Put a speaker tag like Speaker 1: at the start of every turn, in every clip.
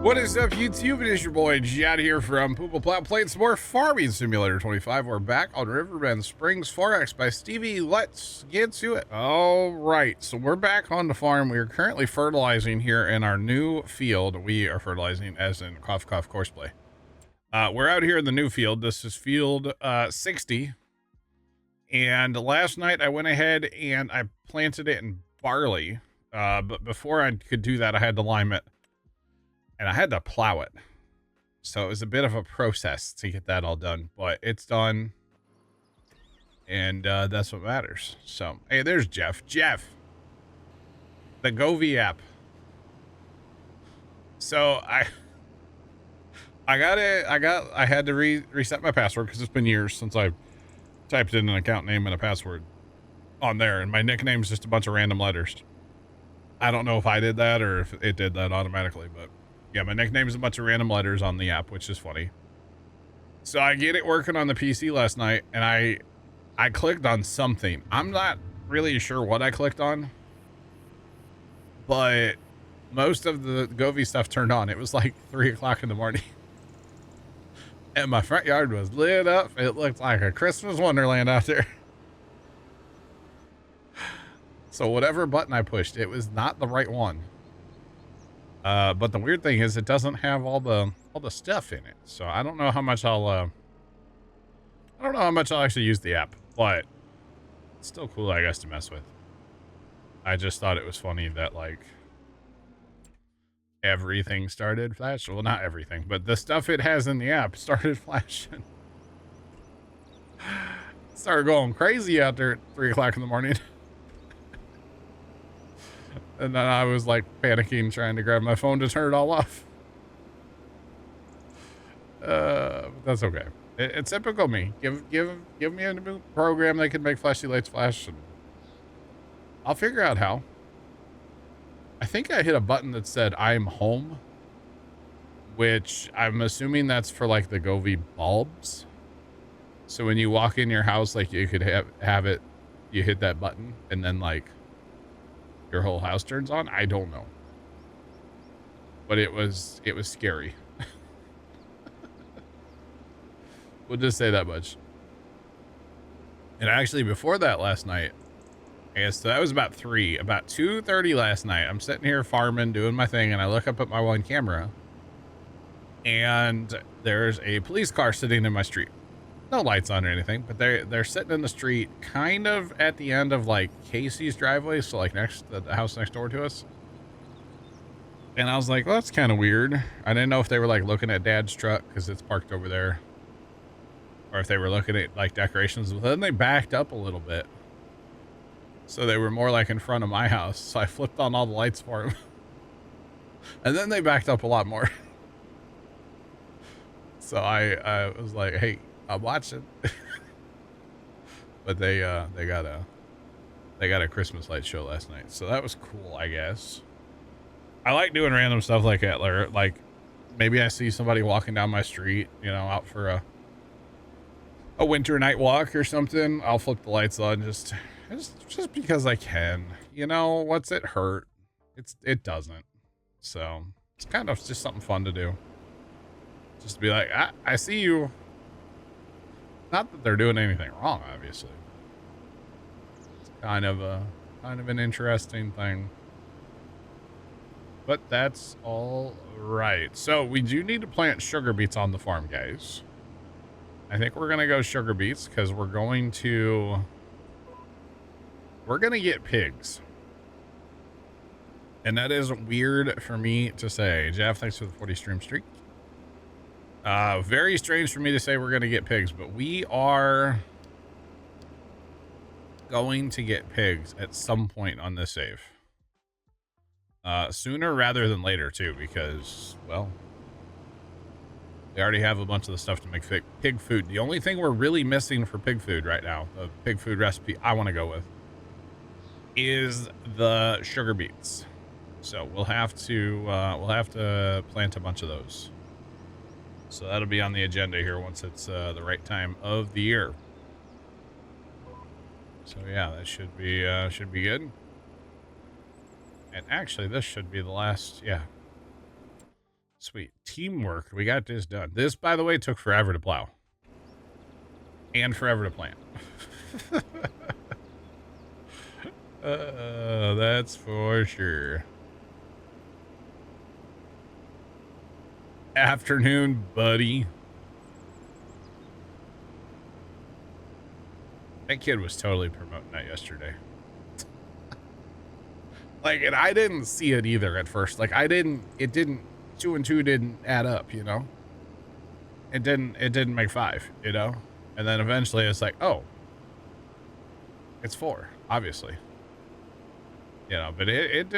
Speaker 1: What is up, YouTube? It is your boy Jad here from Puma, Plow, playing some more Farming Simulator 25. We're back on Riverbend Springs 4X by Stevie. Let's get to it. All right, so we're back on the farm. We are currently fertilizing here in our new field. We are fertilizing as in cough, cough, courseplay. We're out here in the new field. This is field 60. And last night I went ahead and I planted it in barley. But before I could do that, I had to lime it. And I had to plow it. So it was a bit of a process to get that all done. But it's done. And that's what matters. So, hey, there's Jeff. Jeff. The Govee app. So I had to reset my password because it's been years since I typed in an account name and a password on there. And my nickname's just a bunch of random letters. I don't know if I did that or if it did that automatically, but yeah, my nickname is a bunch of random letters on the app, which is funny. So I get it working on the PC last night, and I clicked on something. I'm not really sure what I clicked on, but most of the Govee stuff turned on. It was like 3 o'clock in the morning, and my front yard was lit up. It looked like a Christmas wonderland out there. So whatever button I pushed, it was not the right one. But the weird thing is it doesn't have all the stuff in it. So I don't know how much I'll actually use the app, but it's still cool, I guess, to mess with. I just thought it was funny that like everything started flashing. Well, not everything, but the stuff it has in the app started flashing. Started going crazy out there at 3 o'clock in the morning. And then I was like panicking, trying to grab my phone to turn it all off. But that's okay. It's typical me. Give me a new program that can make flashy lights flash, and I'll figure out how. I think I hit a button that said I'm home, which I'm assuming that's for like the Govee bulbs. So when you walk in your house, like you could have it, you hit that button and then like your whole house turns on. I don't know, but it was scary. We'll just say that much. And actually before that last night, I guess that was about 2:30 last night, I'm sitting here farming, doing my thing, and I look up at my one camera and there's a police car sitting in my street. No lights on or anything, but they're sitting in the street kind of at the end of like Casey's driveway, so like next to the house next door to us. And I was like, well, that's kind of weird. I didn't know if they were like looking at Dad's truck because it's parked over there, or if they were looking at like decorations. But then they backed up a little bit, so they were more like in front of my house. So I flipped on all the lights for them. And then they backed up a lot more. So I was like, hey, I'm watching. But they got a Christmas light show last night, so that was cool, I guess. I like doing random stuff like that. Like maybe I see somebody walking down my street, you know, out for a winter night walk or something. I'll flip the lights on just because I can. You know, what's it hurt? It doesn't. So it's kind of just something fun to do. Just to be like, I see you. Not that they're doing anything wrong, obviously. It's kind of an interesting thing. But that's all right. So we do need to plant sugar beets on the farm, guys. I think we're gonna go sugar beets because we're gonna get pigs. And that is weird for me to say. Jeff, thanks for the 40 stream streak. Very strange for me to say we're going to get pigs, but we are going to get pigs at some point on this save. Sooner rather than later too, because, well, they already have a bunch of the stuff to make pig food. The only thing we're really missing for pig food right now, the pig food recipe I want to go with, is the sugar beets. So we'll have to plant a bunch of those. So that'll be on the agenda here once it's the right time of the year. So yeah, that should be good. And actually, this should be the last, yeah. Sweet. Teamwork. We got this done. This, by the way, took forever to plow. And forever to plant. That's for sure. Afternoon, buddy. That kid was totally promoting that yesterday. Like, and I didn't see it either at first. Like, it didn't, 2 and 2 didn't add up, you know? It didn't make 5, you know? And then eventually it's like, oh, it's 4, obviously. You know, but it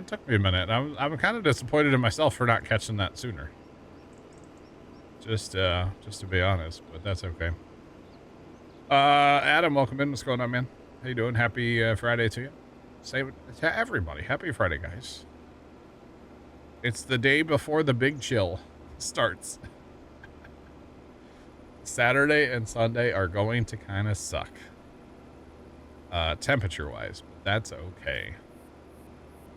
Speaker 1: took me a minute. I'm kind of disappointed in myself for not catching that sooner. Just to be honest, but that's okay. Adam, welcome in. What's going on, man? How you doing? Happy Friday to you. Say it to everybody. Happy Friday, guys. It's the day before the big chill starts. Saturday and Sunday are going to kind of suck. Temperature-wise, but that's okay.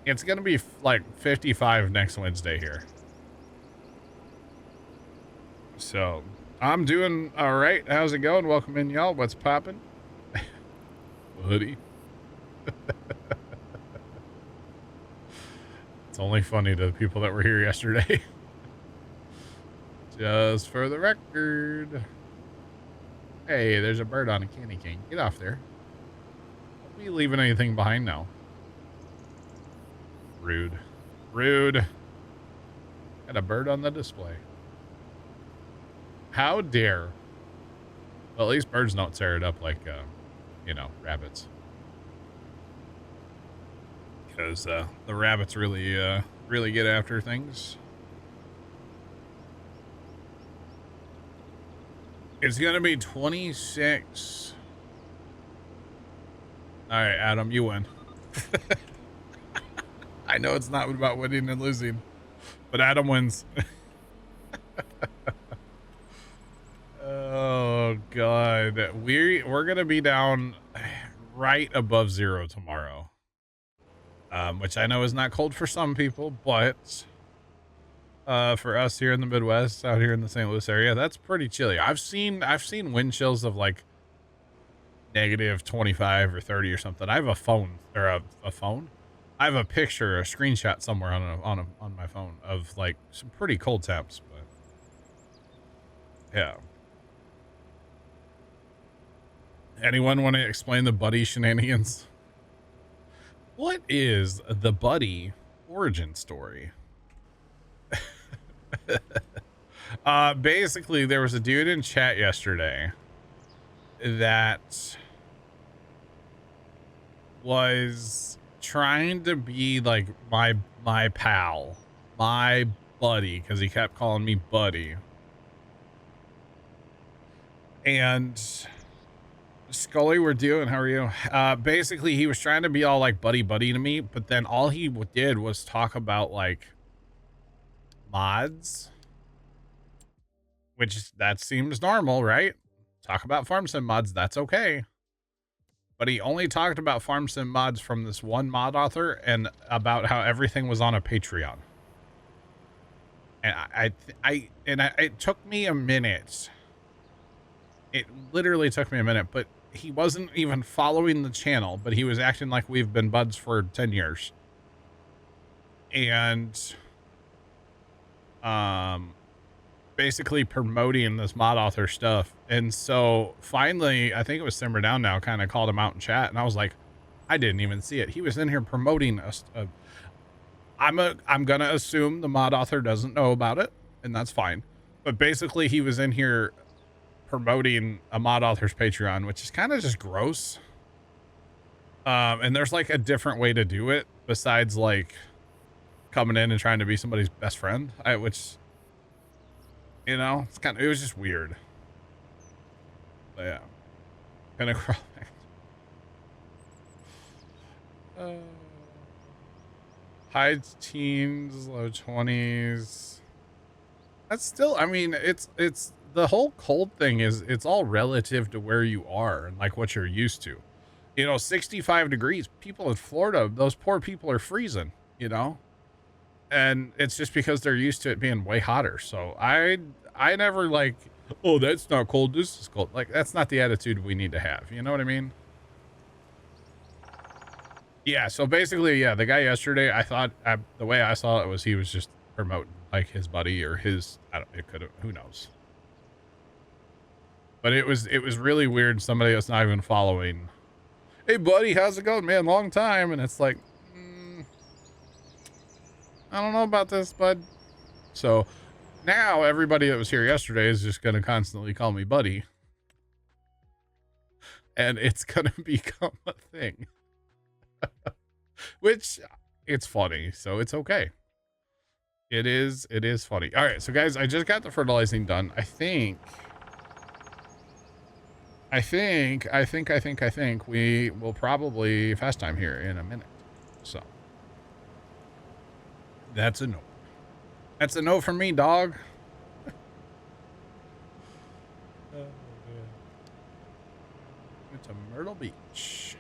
Speaker 1: It's going to be like 55 next Wednesday here. So, I'm doing all right. How's it going? Welcome in, y'all. What's popping? Hoodie. It's only funny to the people that were here yesterday. Just for the record. Hey, there's a bird on a candy cane. Get off there. Don't be leaving anything behind now. Rude. Rude. Got a bird on the display. How dare. Well, at least birds don't tear it up like, you know, rabbits. Because the rabbits really, really get after things. It's going to be 26. All right, Adam, you win. I know it's not about winning and losing, but Adam wins. Oh, God. We're going to be down right above 0 tomorrow. Which I know is not cold for some people, but for us here in the Midwest, out here in the St. Louis area, that's pretty chilly. I've seen wind chills of like negative 25 or 30 or something. I have a phone or a phone. I have a picture, a screenshot somewhere on my phone of like some pretty cold temps, but yeah. Anyone want to explain the buddy shenanigans? What is the buddy origin story? Basically, there was a dude in chat yesterday that was trying to be like my pal, my buddy, because he kept calling me buddy. And Scully, we're doing. How are you? Basically, he was trying to be all like buddy to me, but then all he did was talk about like mods, which that seems normal, right? Talk about farm sim mods, that's okay. But he only talked about farm sim mods from this one mod author and about how everything was on a Patreon. And it took me a minute. It literally took me a minute, but he wasn't even following the channel, but he was acting like we've been buds for 10 years. And basically promoting this mod author stuff. And so finally, I think it was Simmer Down Now kind of called him out in chat, and I was like, I didn't even see it. He was in here promoting us. I'm gonna assume the mod author doesn't know about it, and that's fine. But basically, he was in here promoting a mod author's Patreon, which is kind of just gross. And there's like a different way to do it besides like coming in and trying to be somebody's best friend, which, you know, it was just weird. But yeah, gonna crawl back. High teens, low 20s. That's still, I mean, it's the whole cold thing is, it's all relative to where you are and like what you're used to. You know, 65 degrees, people in Florida, those poor people are freezing, you know? And it's just because they're used to it being way hotter. So I never like, oh, that's not cold, this is cold. Like, that's not the attitude we need to have. You know what I mean? Yeah, so basically, yeah, the guy yesterday, I thought, the way I saw it was he was just promoting, like, his buddy or his, I don't, it could have, who knows. But it was really weird, somebody that's not even following. Hey, buddy, how's it going, man? Long time. And it's like, I don't know about this, bud. So now everybody that was here yesterday is just going to constantly call me buddy. And it's going to become a thing. Which, it's funny, so it's okay. It is funny. All right, so guys, I just got the fertilizing done. I think we will probably fast time here in a minute. So that's a no. That's a no from me, dog. It's a Myrtle Beach.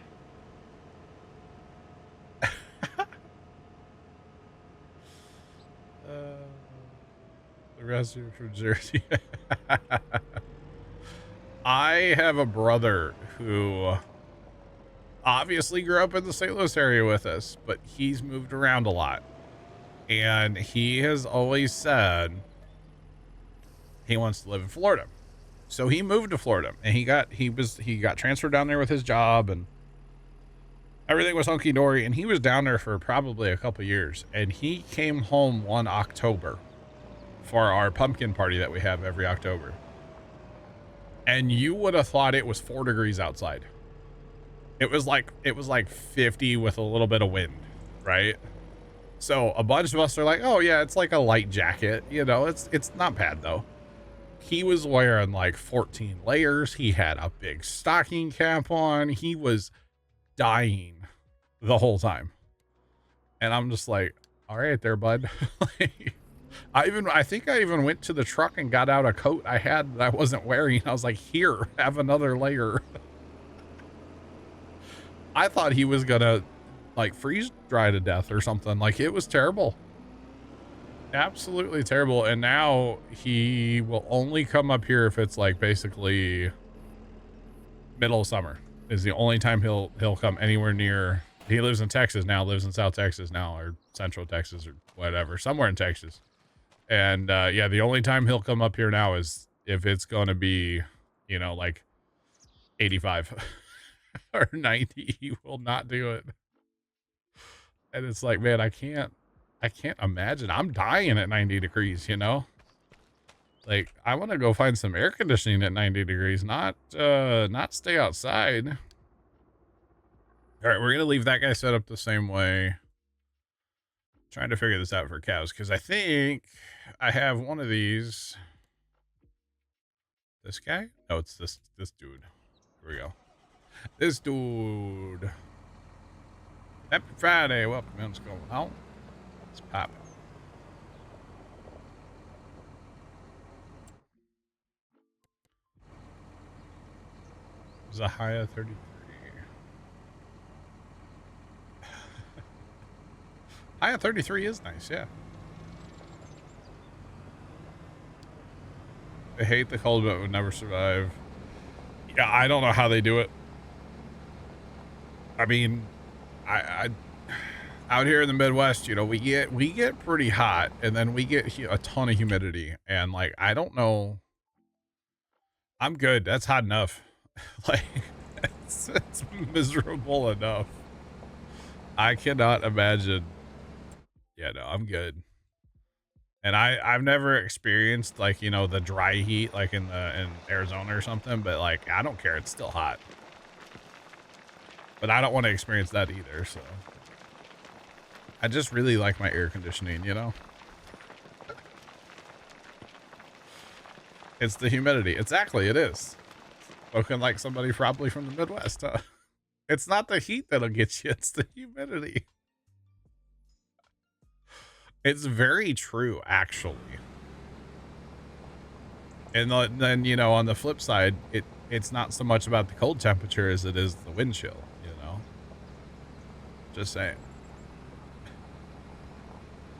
Speaker 1: The rest are from Jersey. I have a brother who obviously grew up in the St. Louis area with us, but he's moved around a lot. And he has always said he wants to live in Florida. So he moved to Florida and he got transferred down there with his job and everything was hunky dory. And he was down there for probably a couple years. And he came home one October for our pumpkin party that we have every October. And you would have thought it was 4 degrees outside. It was like 50 with a little bit of wind, right? So a bunch of us are like, oh yeah, it's like a light jacket, you know, it's not bad though. He was wearing like 14 layers. He had a big stocking cap on. He was dying the whole time. And I'm just like, all right there, bud. Like, I think I even went to the truck and got out a coat I had that I wasn't wearing. I was like, here, have another layer. I thought he was gonna like freeze dry to death or something. Like, it was terrible. Absolutely terrible. And now he will only come up here if it's like basically middle of summer is the only time he'll come anywhere near. He lives in Texas now, lives in South Texas now, or Central Texas or whatever, somewhere in Texas. And yeah, the only time he'll come up here now is if it's going to be, you know, like 85 or 90. He will not do it. And it's like, man, I can't imagine. I'm dying at 90 degrees, you know? Like, I want to go find some air conditioning at 90 degrees, not stay outside. All right, we're going to leave that guy set up the same way. Trying to figure this out for cows, because I think I have one of these. This guy? No, it's this dude. Here we go. This dude. Happy Friday. Welcome in. What's going on? Let's pop it. There's a high of 33. High of 33 is nice, yeah. I hate the cold, but would never survive. Yeah, I don't know how they do it. I mean, I out here in the Midwest, you know, we get pretty hot, and then we get a ton of humidity, and like, I don't know. I'm good. That's hot enough. Like, it's miserable enough. I cannot imagine. Yeah, no, I'm good. And I've never experienced, like, you know, the dry heat like in Arizona or something, but like, I don't care. It's still hot. But I don't want to experience that either, so I just really like my air conditioning, you know? It's the humidity. Exactly, it is. Spoken like somebody probably from the Midwest, huh? It's not the heat that'll get you, it's the humidity. It's very true, actually. And then, you know, on the flip side, it's not so much about the cold temperature as it is the wind chill, you know? Just saying.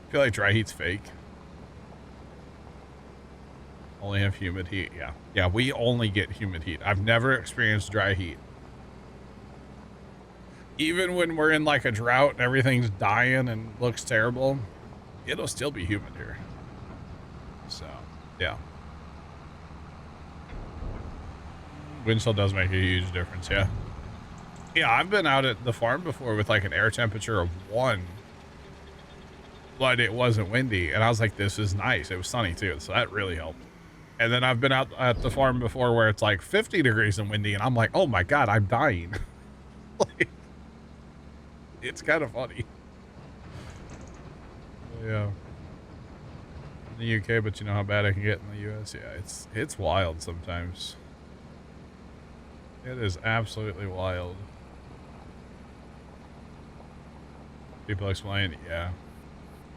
Speaker 1: I feel like dry heat's fake. Only have humid heat. Yeah. Yeah, we only get humid heat. I've never experienced dry heat. Even when we're in like a drought and everything's dying and looks terrible, it'll still be humid here. So, yeah. Wind chill does make a huge difference, yeah. Yeah, I've been out at the farm before with like an air temperature of 1, but it wasn't windy. And I was like, this is nice. It was sunny too, so that really helped. And then I've been out at the farm before where it's like 50 degrees and windy, and I'm like, oh my God, I'm dying. Like, it's kind of funny. Yeah. In the UK, but you know how bad it can get in the US. Yeah, it's wild sometimes. It is absolutely wild. People explain, yeah.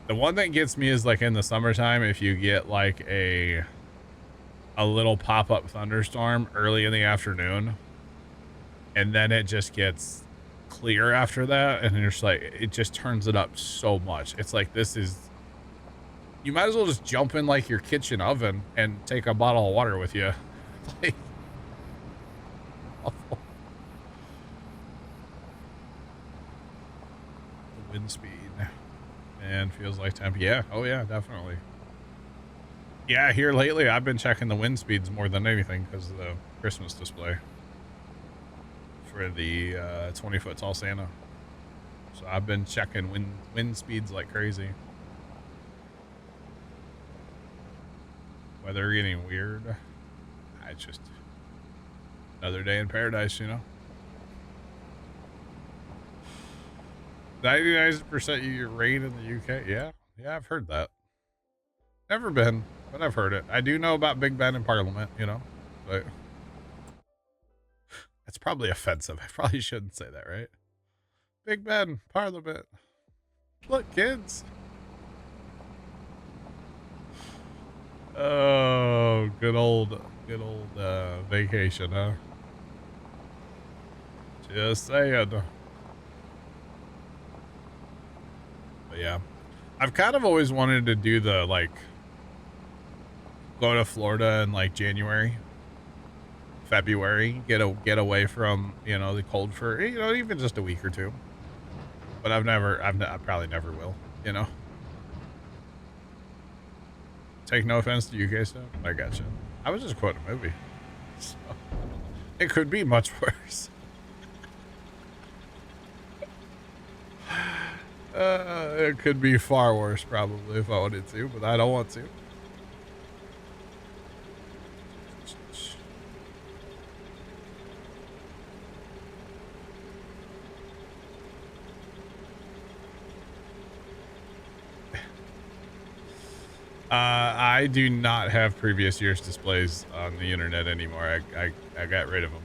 Speaker 1: The one that gets me is like in the summertime, if you get like a little pop-up thunderstorm early in the afternoon, and then it just gets clear after that, and you're just like, it just turns it up so much. It's like, this is, you might as well just jump in like your kitchen oven and take a bottle of water with you. Like, awful. The wind speed, and feels like temp. Yeah, oh yeah, definitely. Yeah, here lately I've been checking the wind speeds more than anything because of the Christmas display for the 20-foot tall Santa. So I've been checking wind speeds like crazy. Weather getting weird. It's just another day in paradise, you know. 99% you get rain in the UK. Yeah, I've heard that. Never been, but I've heard it. I do know about Big Ben in Parliament, you know, but that's probably offensive. I probably shouldn't say that, right? Big Ben, Parliament. Look, kids. Oh, good old vacation, huh? Just saying. But yeah, I've kind of always wanted to do the, like, go to Florida in like January, February, get away from, you know, the cold for, you know, even just a week or two. But I probably never will, you know. Take no offense to UK stuff. I gotcha. I was just quoting a movie. So, it could be much worse. It could be far worse probably if I wanted to, but I don't want to. I do not have previous year's displays on the internet anymore. I got rid of them.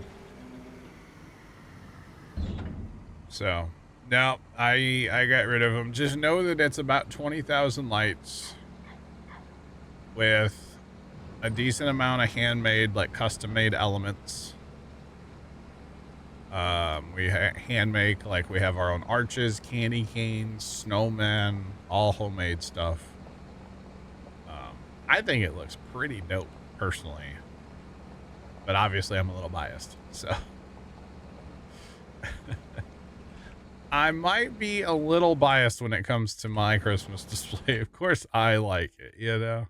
Speaker 1: So, no, I got rid of them. Just know that it's about 20,000 lights with a decent amount of handmade, like custom-made elements. We hand make, like we have our own arches, candy canes, snowmen, all homemade stuff. I think it looks pretty dope, personally. But obviously, I'm a little biased, so. I might be a little biased when it comes to my Christmas display. Of course, I like it, you know?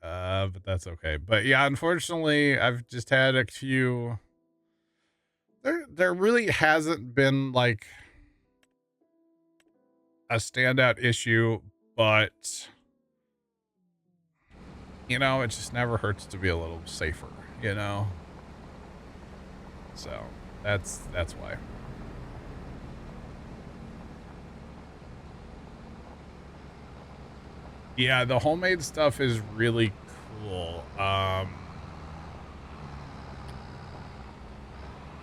Speaker 1: But that's okay. But yeah, unfortunately, I've just had a few... There really hasn't been, like, a standout issue, but... you know, it just never hurts to be a little safer, you know? So, that's why. Yeah, the homemade stuff is really cool.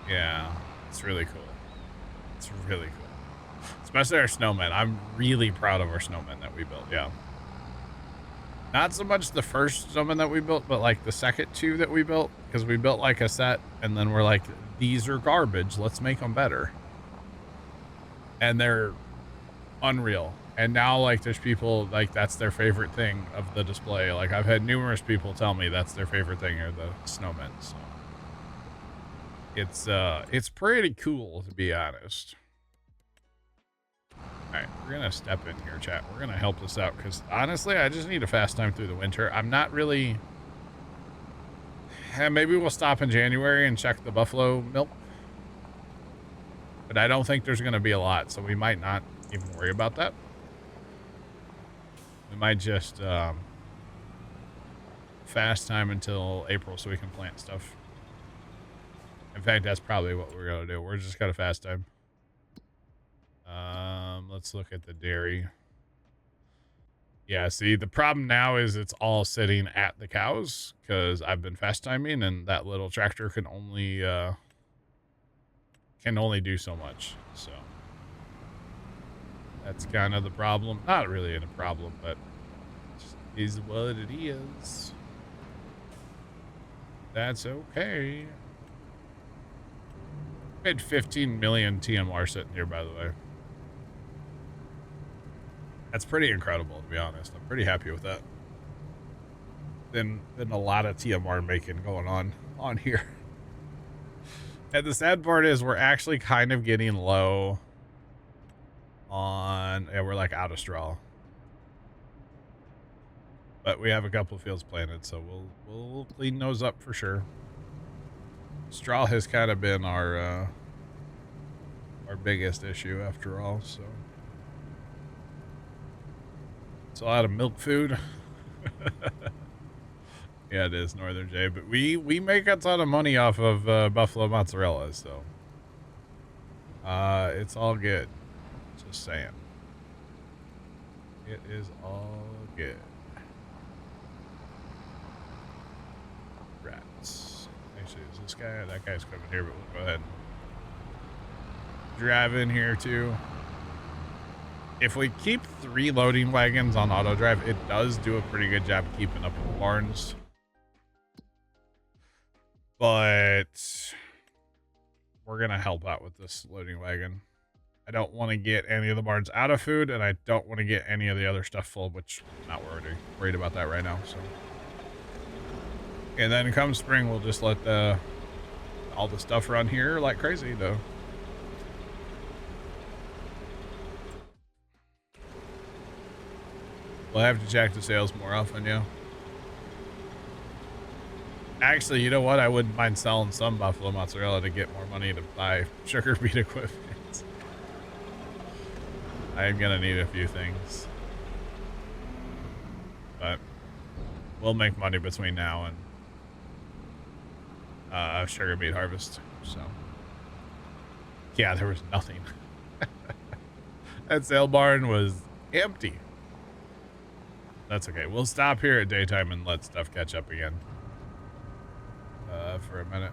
Speaker 1: Yeah, it's really cool. It's really cool. Especially our snowmen. I'm really proud of our snowmen that we built, yeah. Not so much the first snowman that we built, but like the second two that we built, because we built like a set and then we're like, these are garbage, let's make them better. And they're unreal. And now, like, there's people, like, that's their favorite thing of the display. Like, I've had numerous people tell me that's their favorite thing are the snowmen, so. It's pretty cool, to be honest. Alright, we're gonna step in here, chat. We're gonna help this out, because, honestly, I just need a fast time through the winter. I'm not really... maybe we'll stop in January and check the buffalo milk. But I don't think there's gonna be a lot, so we might not even worry about that. We might just fast time until April so we can plant stuff. In fact, that's probably what we're gonna do. We're just gonna fast time. Let's look at the dairy. Yeah, see, the problem now is it's all sitting at the cows because I've been fast timing, and that little tractor can only do so much. So that's kind of the problem. Not really a problem, but it is what it is. That's okay. We had 15 million TMR sitting here, by the way. That's pretty incredible, to be honest. I'm pretty happy with that. Been a lot of TMR making going on here. And the sad part is we're actually kind of getting low on... yeah, we're like out of straw. But we have a couple of fields planted, so we'll clean those up for sure. Straw has kind of been our biggest issue after all, so... it's a lot of milk food. Yeah, it is, Northern Jay. But we make a ton of money off of buffalo mozzarella, so it's all good. Just saying. It is all good. Rats. Actually, is this guy? That guy's coming here, but we'll go ahead and drive in here too. If we keep 3 loading wagons on auto drive, it does do a pretty good job keeping up with the barns. But we're going to help out with this loading wagon. I don't want to get any of the barns out of food, and I don't want to get any of the other stuff full, which I'm not worried about that right now. So, and then come spring, we'll just let all the stuff run here like crazy, though. We'll have to check the sales more often, yeah. Actually, you know what? I wouldn't mind selling some buffalo mozzarella to get more money to buy sugar beet equipment. I am going to need a few things. But we'll make money between now and sugar beet harvest. So, yeah, there was nothing. That sale barn was empty. That's okay. We'll stop here at daytime and let stuff catch up again. For a minute.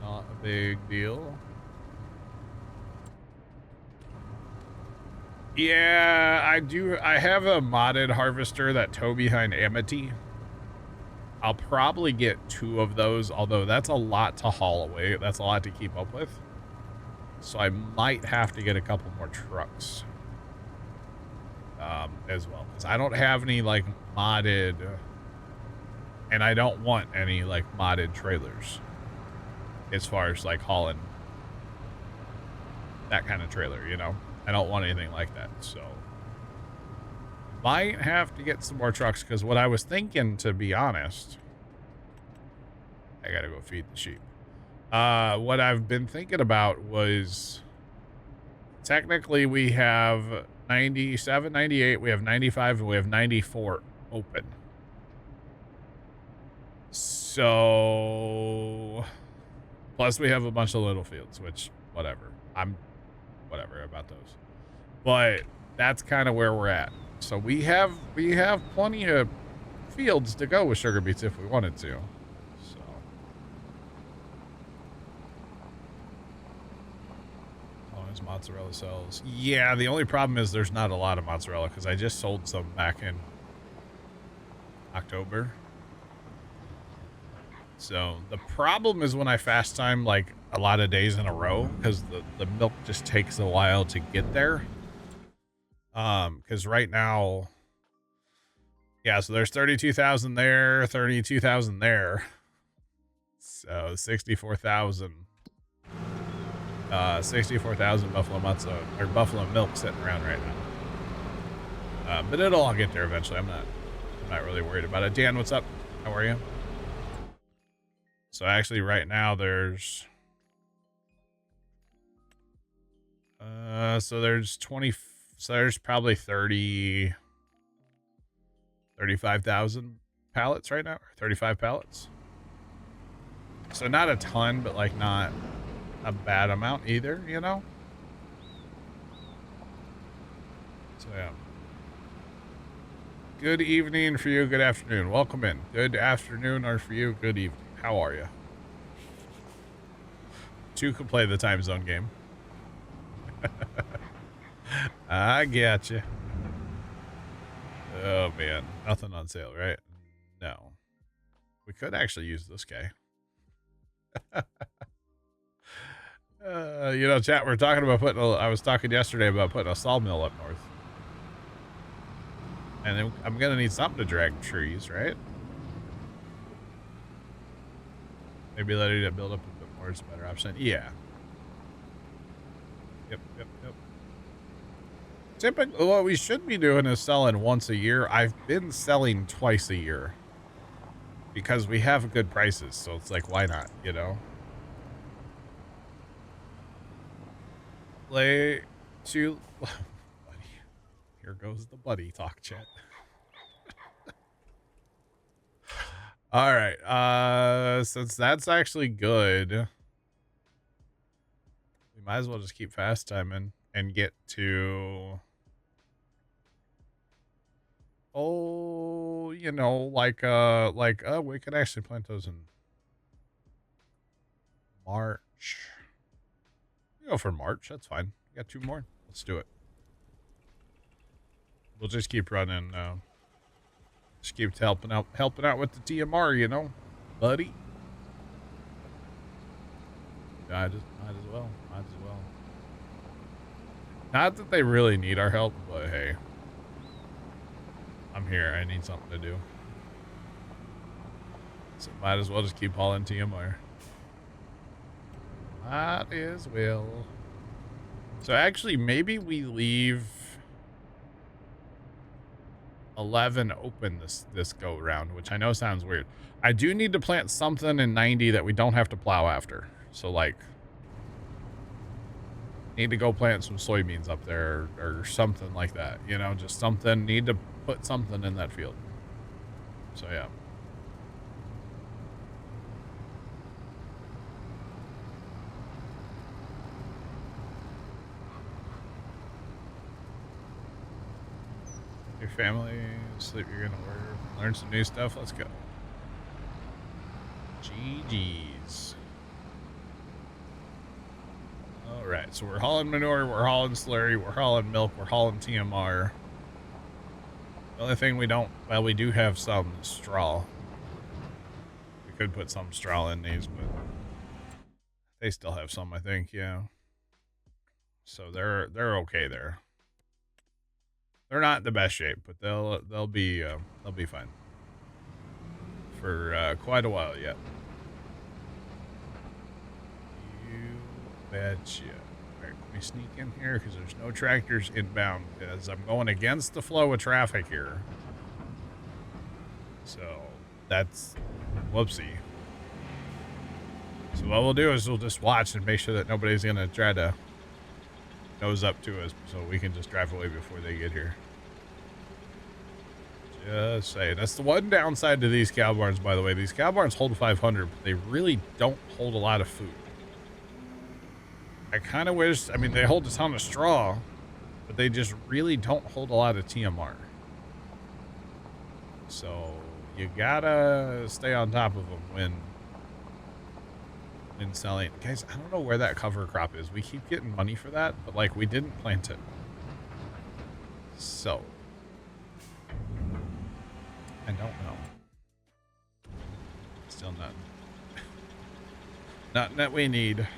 Speaker 1: Not a big deal. Yeah, I have a modded harvester that tow behind Amity. I'll probably get 2 of those, although that's a lot to haul away. That's a lot to keep up with. So I might have to get a couple more trucks. As well, because I don't have any like modded, and I don't want any like modded trailers as far as like hauling that kind of trailer, you know. I don't want anything like that, so might have to get some more trucks, because what I was thinking, to be honest, I gotta go feed the sheep. What I've been thinking about was, technically we have 97, 98, we have 95, and we have 94 open. So, plus we have a bunch of little fields, which, whatever. I'm whatever about those. But that's kind of where we're at. So we have plenty of fields to go with sugar beets if we wanted to. So, as long as mozzarella sells. Yeah, the only problem is there's not a lot of mozzarella, because I just sold some back in October. So the problem is when I fast time like a lot of days in a row because the milk just takes a while to get there. Because right now, yeah, so there's 32,000 there, 32,000 there. So 64,000. 64,000 buffalo mutts or buffalo milk sitting around right now. But it'll all get there eventually. I'm not really worried about it. Dan, what's up? How are you? So actually right now there's so there's probably 35,000 pallets right now, or 35 pallets. So not a ton, but like not a bad amount either, you know? So yeah. Good evening for you, good afternoon. Welcome in. Good afternoon, or for you, good evening. How are you? Two can play the time zone game. I get you. Oh man, nothing on sale, right? No. We could actually use this guy. You know, chat, we're talking about I was talking yesterday about putting a sawmill up north. And then I'm gonna need something to drag trees, right? Maybe letting it build up a bit more is a better option. Yeah. Yep. Typically, what we should be doing is selling once a year. I've been selling twice a year because we have good prices. So it's like, why not, you know? Buddy. Here goes the buddy talk, chat. All right. Since that's actually good, we might as well just keep fast timing and get to, oh, you know, we could actually plant those in March. We go for March. That's fine. We got 2 more. Let's do it. We'll just keep running. Just keep helping out with the TMR, you know, buddy. Might as well. Not that they really need our help, but hey, I'm here. I need something to do. So might as well just keep hauling TMR. Might as well. So actually, maybe we leave 11 open this go round, which I know sounds weird. I do need to plant something in 90 that we don't have to plow after. So like, need to go plant some soybeans up there or something like that, you know, just something. Need to put something in that field. So yeah. Your family, sleep, you're gonna work, learn some new stuff. Let's go. GG's. All right, so we're hauling manure, we're hauling slurry, we're hauling milk, we're hauling TMR. The only thing we don't, well, we do have some straw. We could put some straw in these, but they still have some, I think, yeah. So they're okay there. They're not in the best shape, but they'll be fine for quite a while yet. You betcha. All right, can we sneak in here because there's no tractors inbound because I'm going against the flow of traffic here. So that's whoopsie. So what we'll do is we'll just watch and make sure that nobody's gonna try to nose up to us so we can just drive away before they get here. Just say that's the one downside to these cow barns, by the way. These cow barns hold 500, but they really don't hold a lot of food. I kind of wish, I mean, they hold a ton of straw, but they just really don't hold a lot of TMR. So you gotta stay on top of them when selling. Guys, I don't know where that cover crop is. We keep getting money for that, but like we didn't plant it. So I don't know. Still nothing that we need.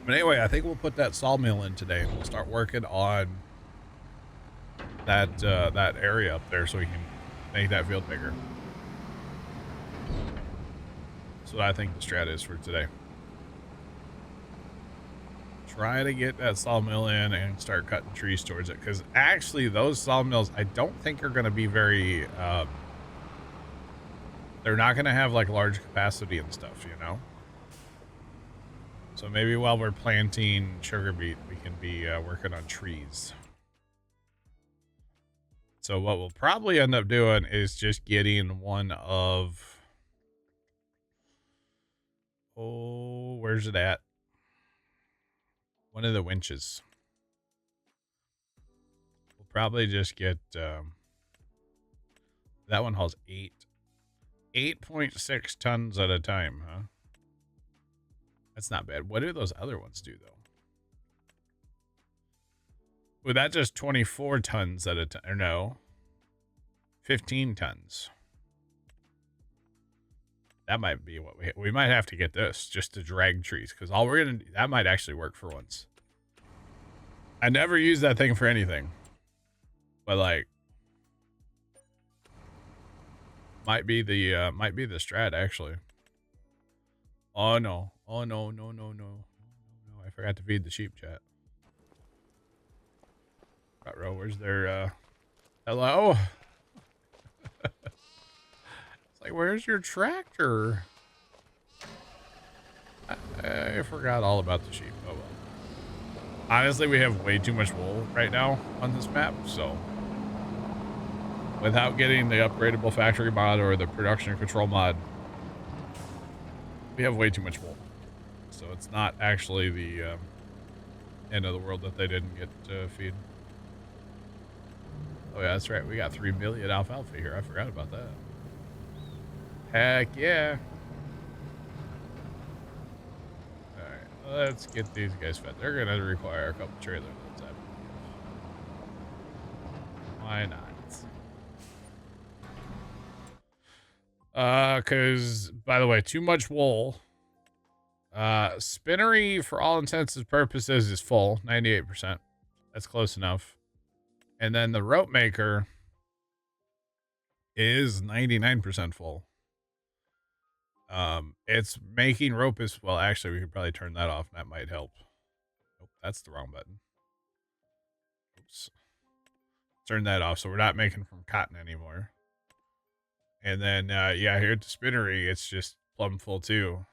Speaker 1: But anyway, I think we'll put that sawmill in today, and we'll start working on that that area up there so we can make that field bigger. That's what I think the strat is for today. Try to get that sawmill in and start cutting trees towards it, because actually those sawmills I don't think are going to be very they're not going to have like large capacity and stuff, you know. So maybe while we're planting sugar beet, we can be working on trees. So what we'll probably end up doing is just getting one of, oh, where's it at? One of the winches. We'll probably just get, that one hauls 8.6 tons at a time, huh? That's not bad. What do those other ones do, though? Well, that just 24 tons at a time, or no, 15 tons. That might be what we might have to get this just to drag trees, because all we're gonna do, that might actually work for once. I never use that thing for anything, but like might be the strat actually. Oh no! Oh no! No! No! No! No! No! I forgot to feed the sheep, chat. Row, where's their hello? It's like, where's your tractor? I forgot all about the sheep. Oh well. Honestly, we have way too much wool right now on this map, so without getting the upgradable factory mod or the production control mod, we have way too much wool. So it's not actually the end of the world that they didn't get to feed. Oh yeah, that's right. We got 3 million alfalfa here. I forgot about that. Heck yeah. Alright, let's get these guys fed. They're gonna require a couple trailers. Why not? Cause by the way, too much wool. Spinnery for all intents and purposes is full, 98%. That's close enough. And then the rope maker is 99% full. It's making rope as well. Actually, we could probably turn that off. That might help. Nope, that's the wrong button. Oops. Turn that off so we're not making from cotton anymore. And then, yeah, here at the spinnery, it's just plumb full too.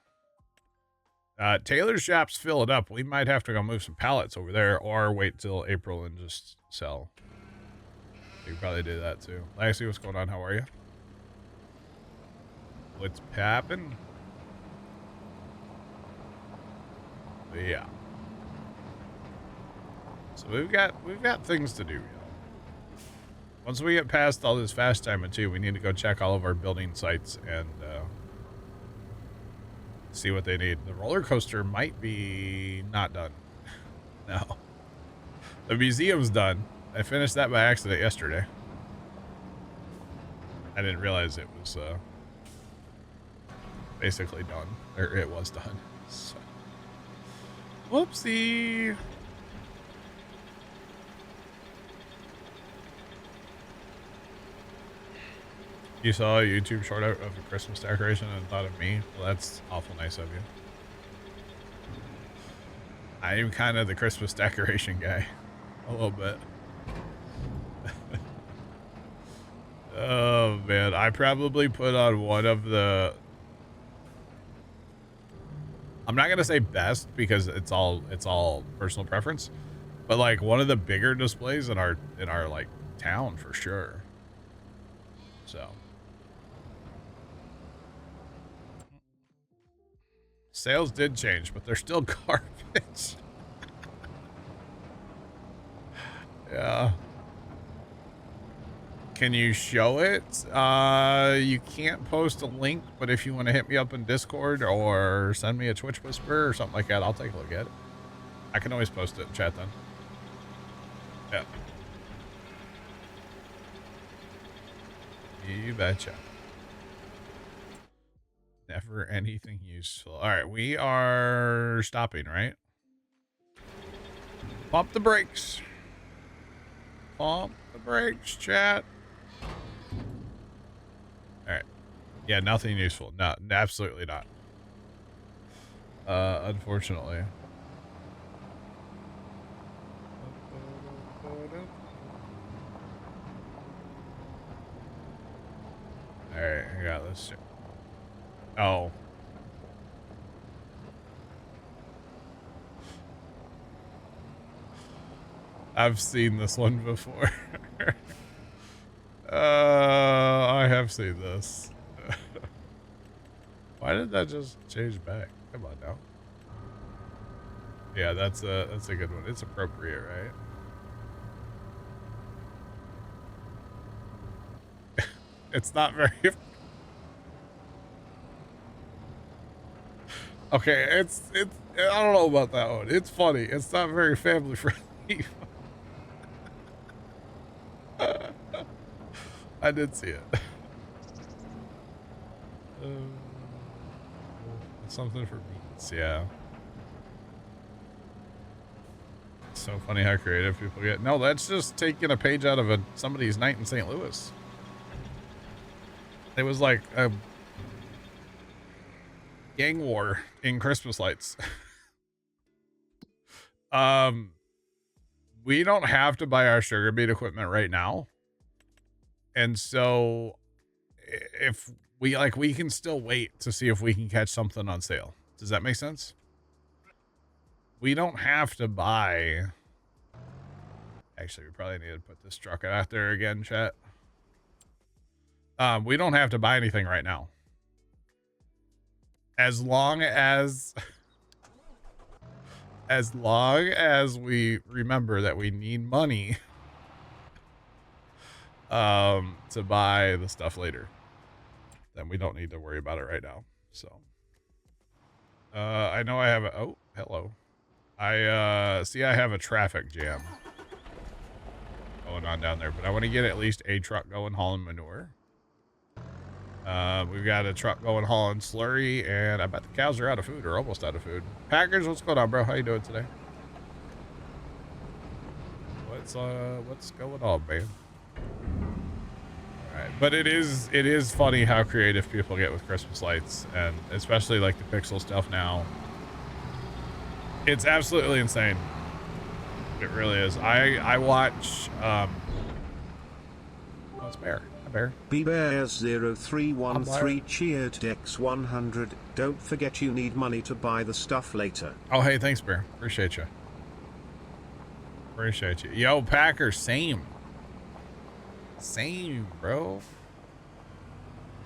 Speaker 1: Taylor's shop's filling up. We might have to go move some pallets over there or wait till April and just sell. You could probably do that too. Lassie, what's going on? How are you? What's poppin'? Yeah. So we've got things to do, you know. Once we get past all this fast timing too, we need to go check all of our building sites and see what they need. The roller coaster might be not done. No. The museum's done. I finished that by accident yesterday. I didn't realize it was basically done. Or it was done. So. Whoopsie. You saw a YouTube short of a Christmas decoration and thought of me? Well, that's awful nice of you. I am kind of the Christmas decoration guy. A little bit. Oh, man. I probably put on one of the... I'm not going to say best because it's all personal preference. But, like, one of the bigger displays in our like, town for sure. So... Sales did change, but they're still garbage. Yeah. Can you show it? You can't post a link, but if you want to hit me up in Discord or send me a Twitch whisper or something like that, I'll take a look at it. I can always post it in chat then. Yeah. You betcha. Never anything useful. All right, we are stopping, right? Pump the brakes. Pump the brakes, chat. All right. Yeah, nothing useful. No, absolutely not. Unfortunately. All right, I got this. Oh. I've seen this one before. I have seen this. Why did that just change back? Come on now. Yeah, that's a good one. It's appropriate, right? It's not very. Okay, it's. I don't know about that one. It's funny. It's not very family friendly. I did see it. Something for beats, yeah. It's so funny how creative people get. No, that's just taking a page out of somebody's night in St. Louis. It was like a gang war in Christmas lights. We don't have to buy our sugar beet equipment right now. And so if we can still wait to see if we can catch something on sale. Does that make sense? We don't have to buy. Actually, we probably need to put this truck out there again, chat. We don't have to buy anything right now. As long as we remember that we need money to buy the stuff later, then we don't need to worry about it right now. So I know I have a oh, hello. I see I have a traffic jam going on down there, but I want to get at least a truck going hauling manure. We've got a truck going hauling slurry, and I bet the cows are out of food or almost out of food. Packers, what's going on, bro? How you doing today? What's going on, man? All right, but it is funny how creative people get with Christmas lights, and especially like the pixel stuff now. It's absolutely insane. It really is. I watch oh, it's Bear. Hi, Bear.
Speaker 2: BBears0313 cheered Dex 100. Don't forget you need money to buy the stuff later.
Speaker 1: Oh, hey, thanks, Bear. Appreciate you. Appreciate you. Yo, Packer, same. Same, bro.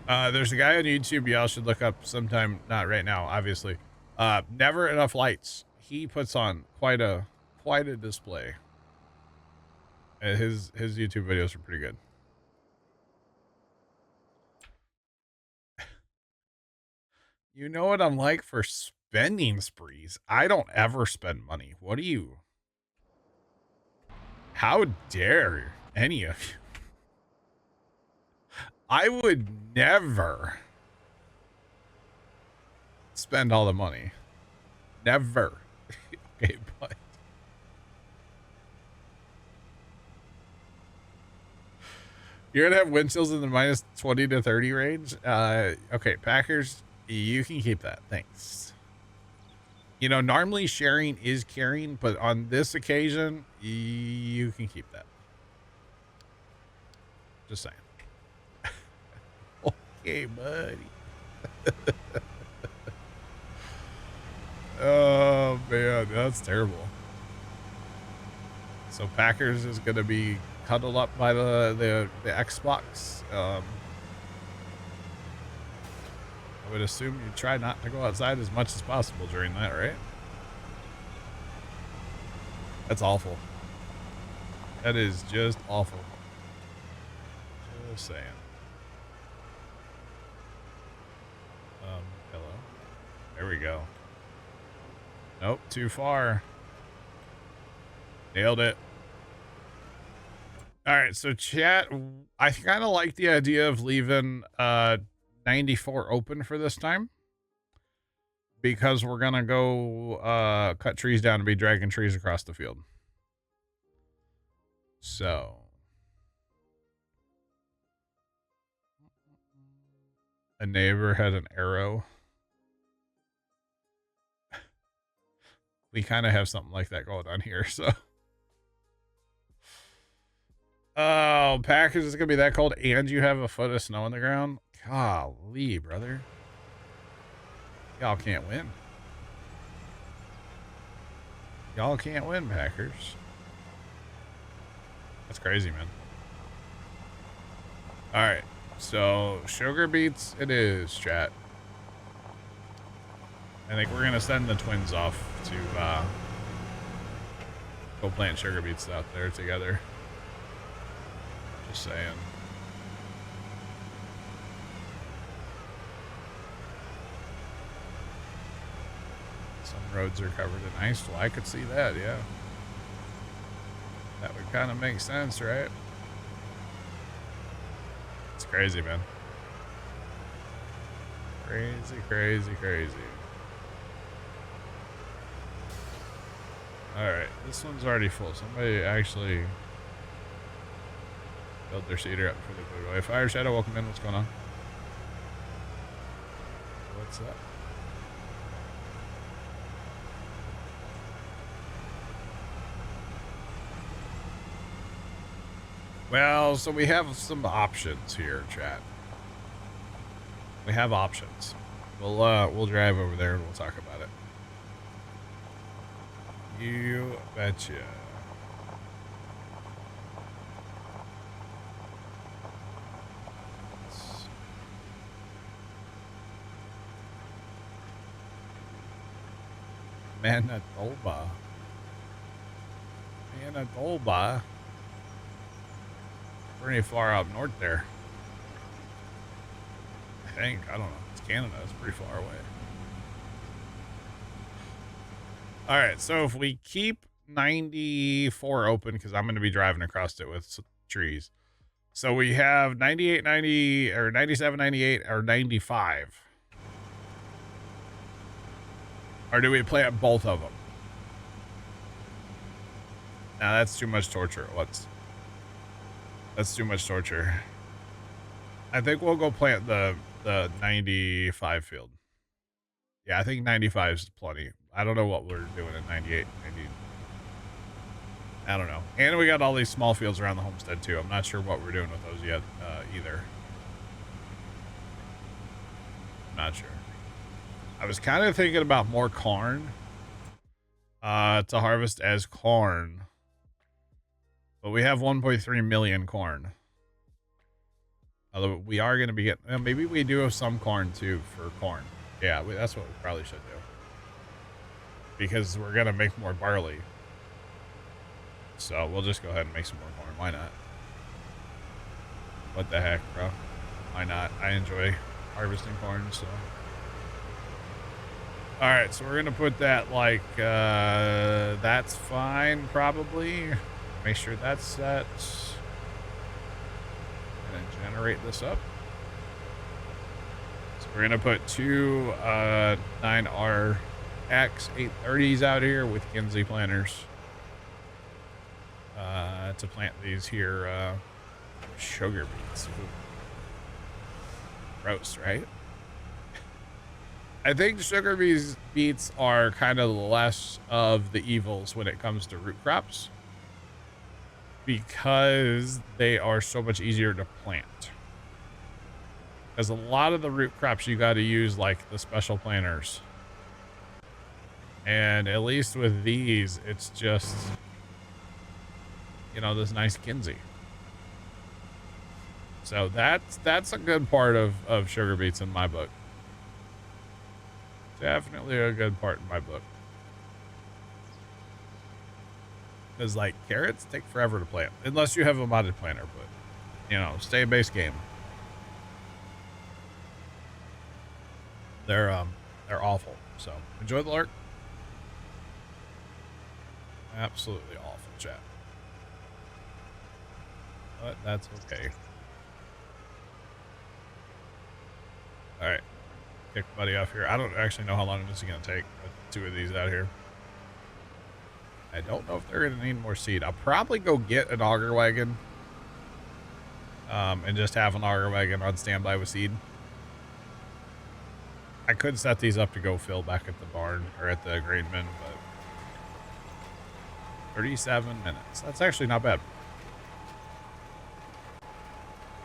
Speaker 1: There's a guy on YouTube y'all should look up sometime, not right now, obviously. Never Enough Lights. He puts on quite a display. His YouTube videos are pretty good. You know what I'm like for spending sprees? I don't ever spend money. What do you? How dare any of you? I would never spend all the money. Never. Okay, but you're gonna have wind chills in the minus 20 to 30 range. Okay, Packers, you can keep that. Thanks. You know, normally sharing is caring, but on this occasion, you can keep that. Just saying. Okay, buddy. Oh man, that's terrible. So Packers is gonna be cuddled up by the Xbox. I would assume you try not to go outside as much as possible during that, right? That's awful. That is just awful. Just saying. Hello. There we go. Nope, too far. Nailed it. All right, so chat, I kind of like the idea of leaving 94 open for this time, because we're gonna go cut trees down and be dragging trees across the field. So a neighbor had an arrow. We kind of have something like that going on here, so. Oh, package is gonna be that cold, and you have a foot of snow on the ground? Golly, brother. Y'all can't win. Y'all can't win, Packers. That's crazy, man. Alright, so sugar beets it is, chat. I think we're gonna send the twins off to go plant sugar beets out there together. Just saying. Some roads are covered in ice. Well, I could see that, yeah. That would kind of make sense, right? It's crazy, man. Crazy, crazy, crazy. Alright, this one's already full. Somebody actually built their cedar up before they put it away. Fire Shadow, welcome in. What's going on? What's up? Well, so we have some options here, chat. We have options. We'll drive over there and we'll talk about it. You betcha. Manitoba. Manitoba. Pretty far up north there. I think. I don't know. It's Canada. It's pretty far away. Alright, so if we keep 94 open, because I'm going to be driving across it with trees. So we have 98, 90, or 97, 98, or 95. Or do we plant both of them? Now that's too much torture. That's too much torture. I think we'll go plant the 95 field. Yeah, I think 95 is plenty. I don't know what we're doing at 98, 90. I don't know. And we got all these small fields around the homestead too. I'm not sure what we're doing with those yet either. Not sure. I was kind of thinking about more corn to harvest as corn. But we have 1.3 million corn. Although we are going to be getting... maybe we do have some corn too for corn. Yeah, that's what we probably should do. Because we're going to make more barley. So we'll just go ahead and make some more corn. Why not? What the heck, bro? Why not? I enjoy harvesting corn, so... Alright, so we're going to put that like... that's fine, probably. Make sure that's set. And then generate this up. So we're going to put two 9RX 830s out here with Kinsey planters. To plant these here sugar beets. Ooh. Gross, right? I think sugar beets are kind of less of the evils when it comes to root crops because they are so much easier to plant. Because a lot of the root crops you got to use like the special planters. And at least with these, it's just... you know, this nice Kinsey. So that's a good part of sugar beets in my book. Definitely a good part in my book. Because like carrots take forever to plant unless you have a modded planter, but you know, stay base game. They're awful. So enjoy the lark. Absolutely awful, chat. But that's okay. Alright. Kick buddy off here. I don't actually know how long this is going to take. But two of these out here. I don't know if they're going to need more seed. I'll probably go get an auger wagon. And just have an auger wagon on standby with seed. I could set these up to go fill back at the barn or at the grain bin, but 37 minutes. That's actually not bad.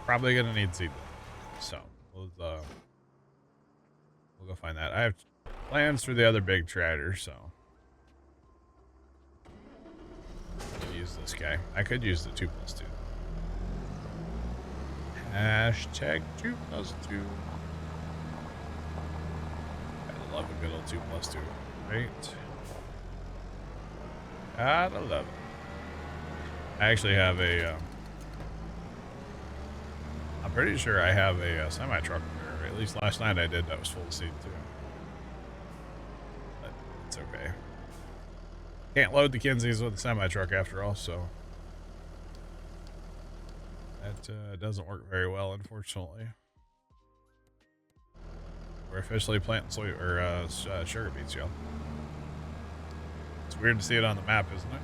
Speaker 1: Probably gonna need seed though. So we'll go find that. I have plans for the other big tractor, so I'll use this guy. I could use the 2+2. Hashtag 2+2. I love a good old 2+2, right? Gotta love it. I actually have a, I'm pretty sure I have a semi-truck there. At least last night I did. That was full of seed too. But it's okay. Can't load the Kinseys with a semi-truck after all, so that doesn't work very well, unfortunately. We're officially planting soy or sugar beets, y'all. It's weird to see it on the map, isn't it?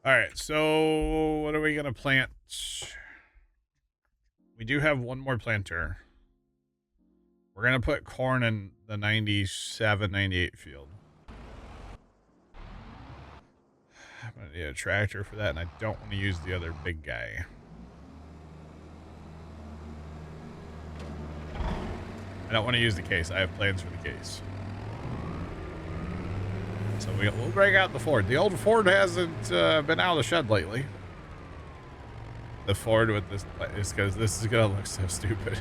Speaker 1: All right, so what are we gonna plant? We do have one more planter. We're gonna put corn in the 97, 98 field. I'm gonna need a tractor for that, and I don't want to use the other big guy. I don't want to use the case. I have plans for the case. So we'll break out the Ford. The old Ford hasn't been out of the shed lately. The Ford with this is because this is gonna look so stupid.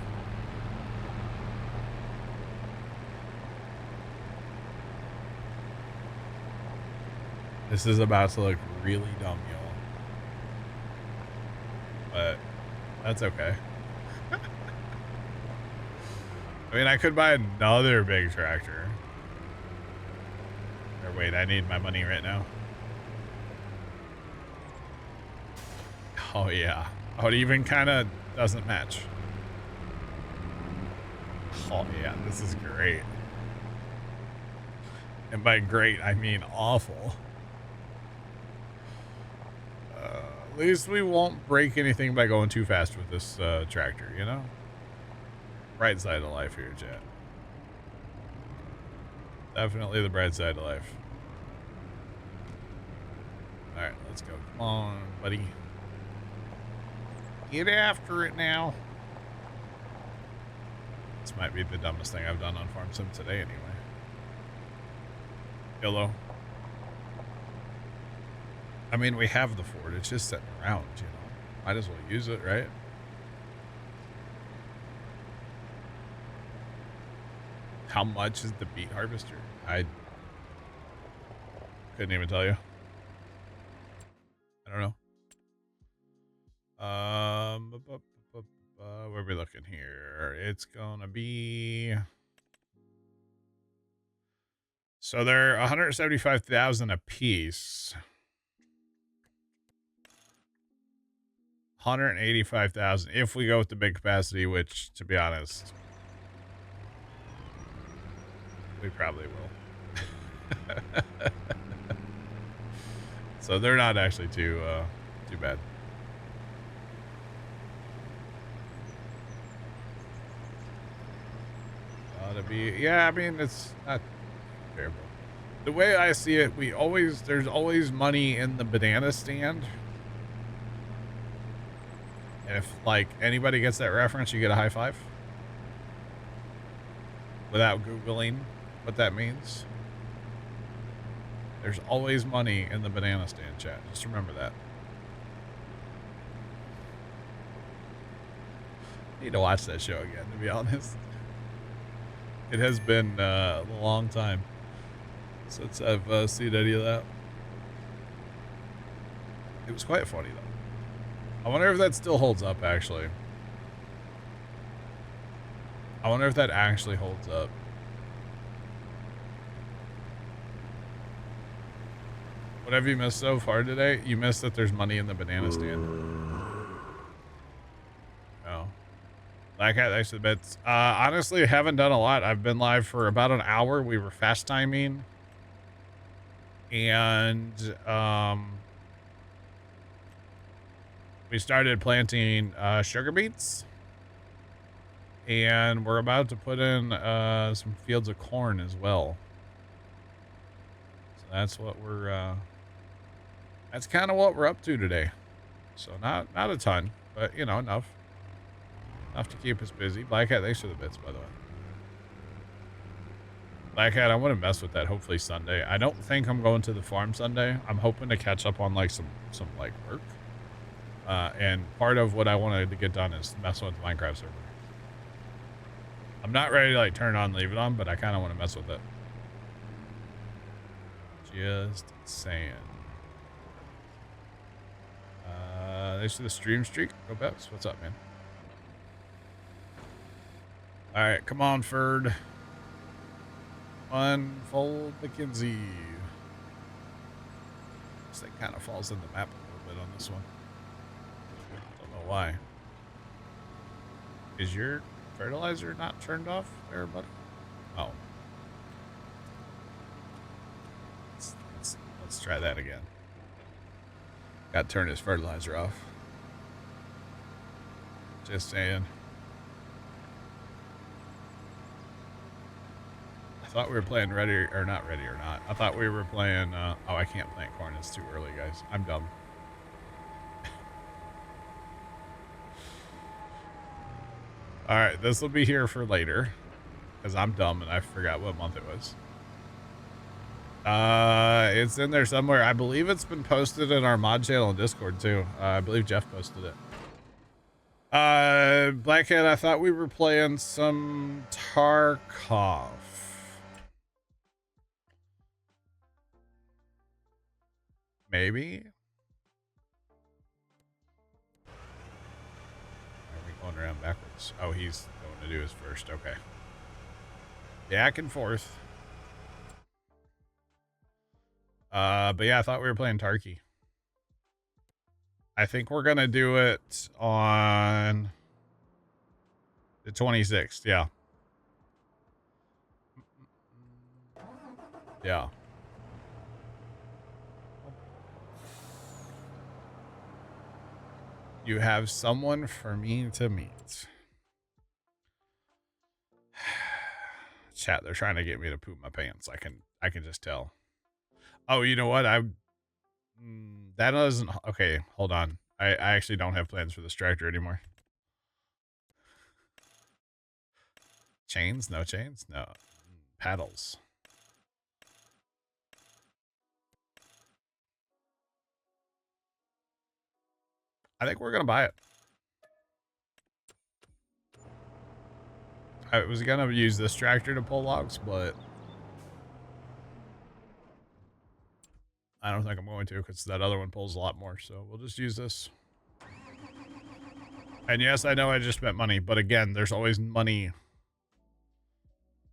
Speaker 1: This is about to look really dumb, y'all. But that's okay. I mean, I could buy another big tractor. Or wait, I need my money right now. Oh, yeah. Oh, it even kind of doesn't match. Oh, yeah, this is great. And by great, I mean awful. At least we won't break anything by going too fast with this tractor, you know? Bright side of life here, chat. Definitely the bright side of life. Alright, let's go. Come on, buddy. Get after it now. This might be the dumbest thing I've done on Farm Sim today anyway. YOLO. I mean, we have the Ford. It's just sitting around, you know. Might as well use it, right? How much is the beet harvester? I couldn't even tell you. I don't know. Where are we looking here? It's gonna be. So they're 175,000 a piece. 185,000 if we go with the big capacity, which, to be honest, we probably will. So they're not actually too bad. Yeah, I mean, it's not terrible. The way I see it, there's always money in the banana stand. And if, like, anybody gets that reference, you get a high five. Without Googling what that means. There's always money in the banana stand, chat. Just remember that. I need to watch that show again, to be honest. It has been a long time since I've seen any of that. It was quite funny, though. I wonder if that still holds up, actually. I wonder if that actually holds up. What have you missed so far today? You missed that there's money in the banana stand. Oh. Black Hat, thanks for the bits. Honestly, haven't done a lot. I've been live for about an hour. We were fast timing. And we started planting sugar beets, and we're about to put in some fields of corn as well. So that's what we're that's kind of what we're up to today. So not a ton, but you know, enough to keep us busy. Black Hat, thanks for the bits, by the way. Black Hat, I want to mess with that hopefully Sunday. I don't think I'm going to the farm Sunday. I'm hoping to catch up on like some like work. And part of what I wanted to get done is mess with the Minecraft server. I'm not ready to like turn it on and leave it on, but I kind of want to mess with it. Just saying. Thanks for the stream streak. Go Beps. What's up, man? All right, come on, Ferd. Unfold McKinsey. This thing kind of falls in the map a little bit on this one. Don't know why. Is your fertilizer not turned off there, buddy? Oh. Let's try that again. Got to turn his fertilizer off. Just saying. I thought we were playing ready or not ready or not. I thought we were playing, oh, I can't plant corn. It's too early, guys. I'm dumb. All right, this will be here for later because I'm dumb and I forgot what month it was. It's in there somewhere. I believe it's been posted in our mod channel and Discord too. I believe Jeff posted it. Blackhead, I thought we were playing some Tarkov. Maybe. Are we going around backwards? Oh, he's going to do his first. Okay. Back and forth. But yeah, I thought we were playing Tarky. I think we're gonna do it on the 26th. Yeah. Yeah. You have someone for me to meet. Chat, they're trying to get me to poop my pants. I can just tell. Oh, you know what? That doesn't. Okay, hold on. I actually don't have plans for this tractor anymore. Chains? No chains? No. Paddles. I think we're going to buy it. I was going to use this tractor to pull logs, but I don't think I'm going to because that other one pulls a lot more. So we'll just use this. And yes, I know I just spent money, but again, there's always money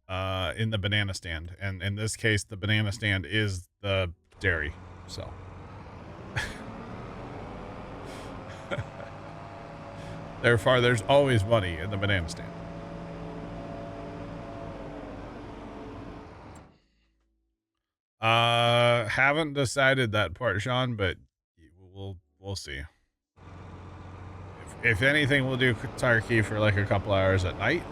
Speaker 1: in the banana stand. And in this case, the banana stand is the dairy. So. Therefore, there's always money in the banana stand. Haven't decided that part, Sean, but we'll see. If anything, we'll do Tarky for like a couple hours at night.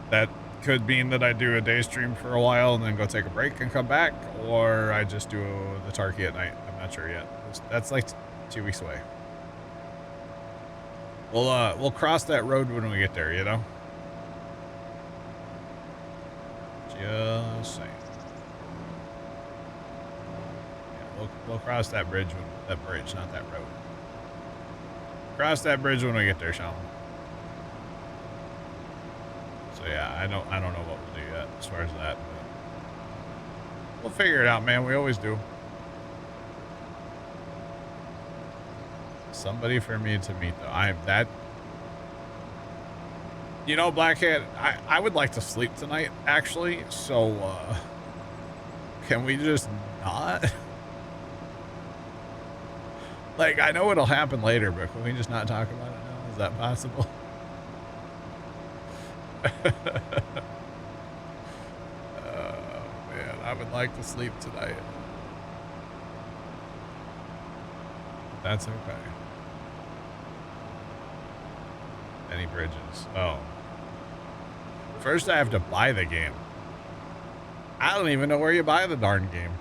Speaker 1: That could mean that I do a day stream for a while and then go take a break and come back, or I just do the Tarky at night. I'm not sure yet. That's like 2 weeks away. We'll cross that road when we get there, you know? Just saying. Yeah, we'll cross that bridge not that road. Cross that bridge when we get there, Sean. So yeah, I don't know what we'll do yet as far as that, but we'll figure it out, man. We always do. Somebody for me to meet, though. I am that. You know, Blackhead, I would like to sleep tonight, actually. So, can we just not? Like, I know it'll happen later, but can we just not talk about it now? Is that possible? Oh, man. would like to sleep tonight. That's okay. Any bridges? Oh. First, I have to buy the game. I don't even know where you buy the darn game.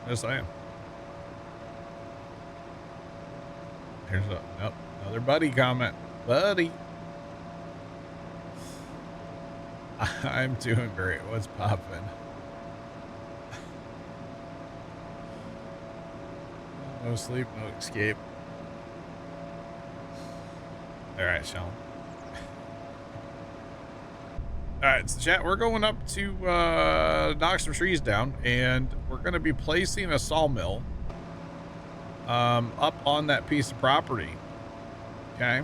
Speaker 1: Just saying. Here's a nope, another buddy comment. Buddy. I'm doing great. What's poppin'? No sleep, no escape. All right, Sean. All right, so chat, we're going up to knock some trees down, and we're going to be placing a sawmill up on that piece of property. Okay.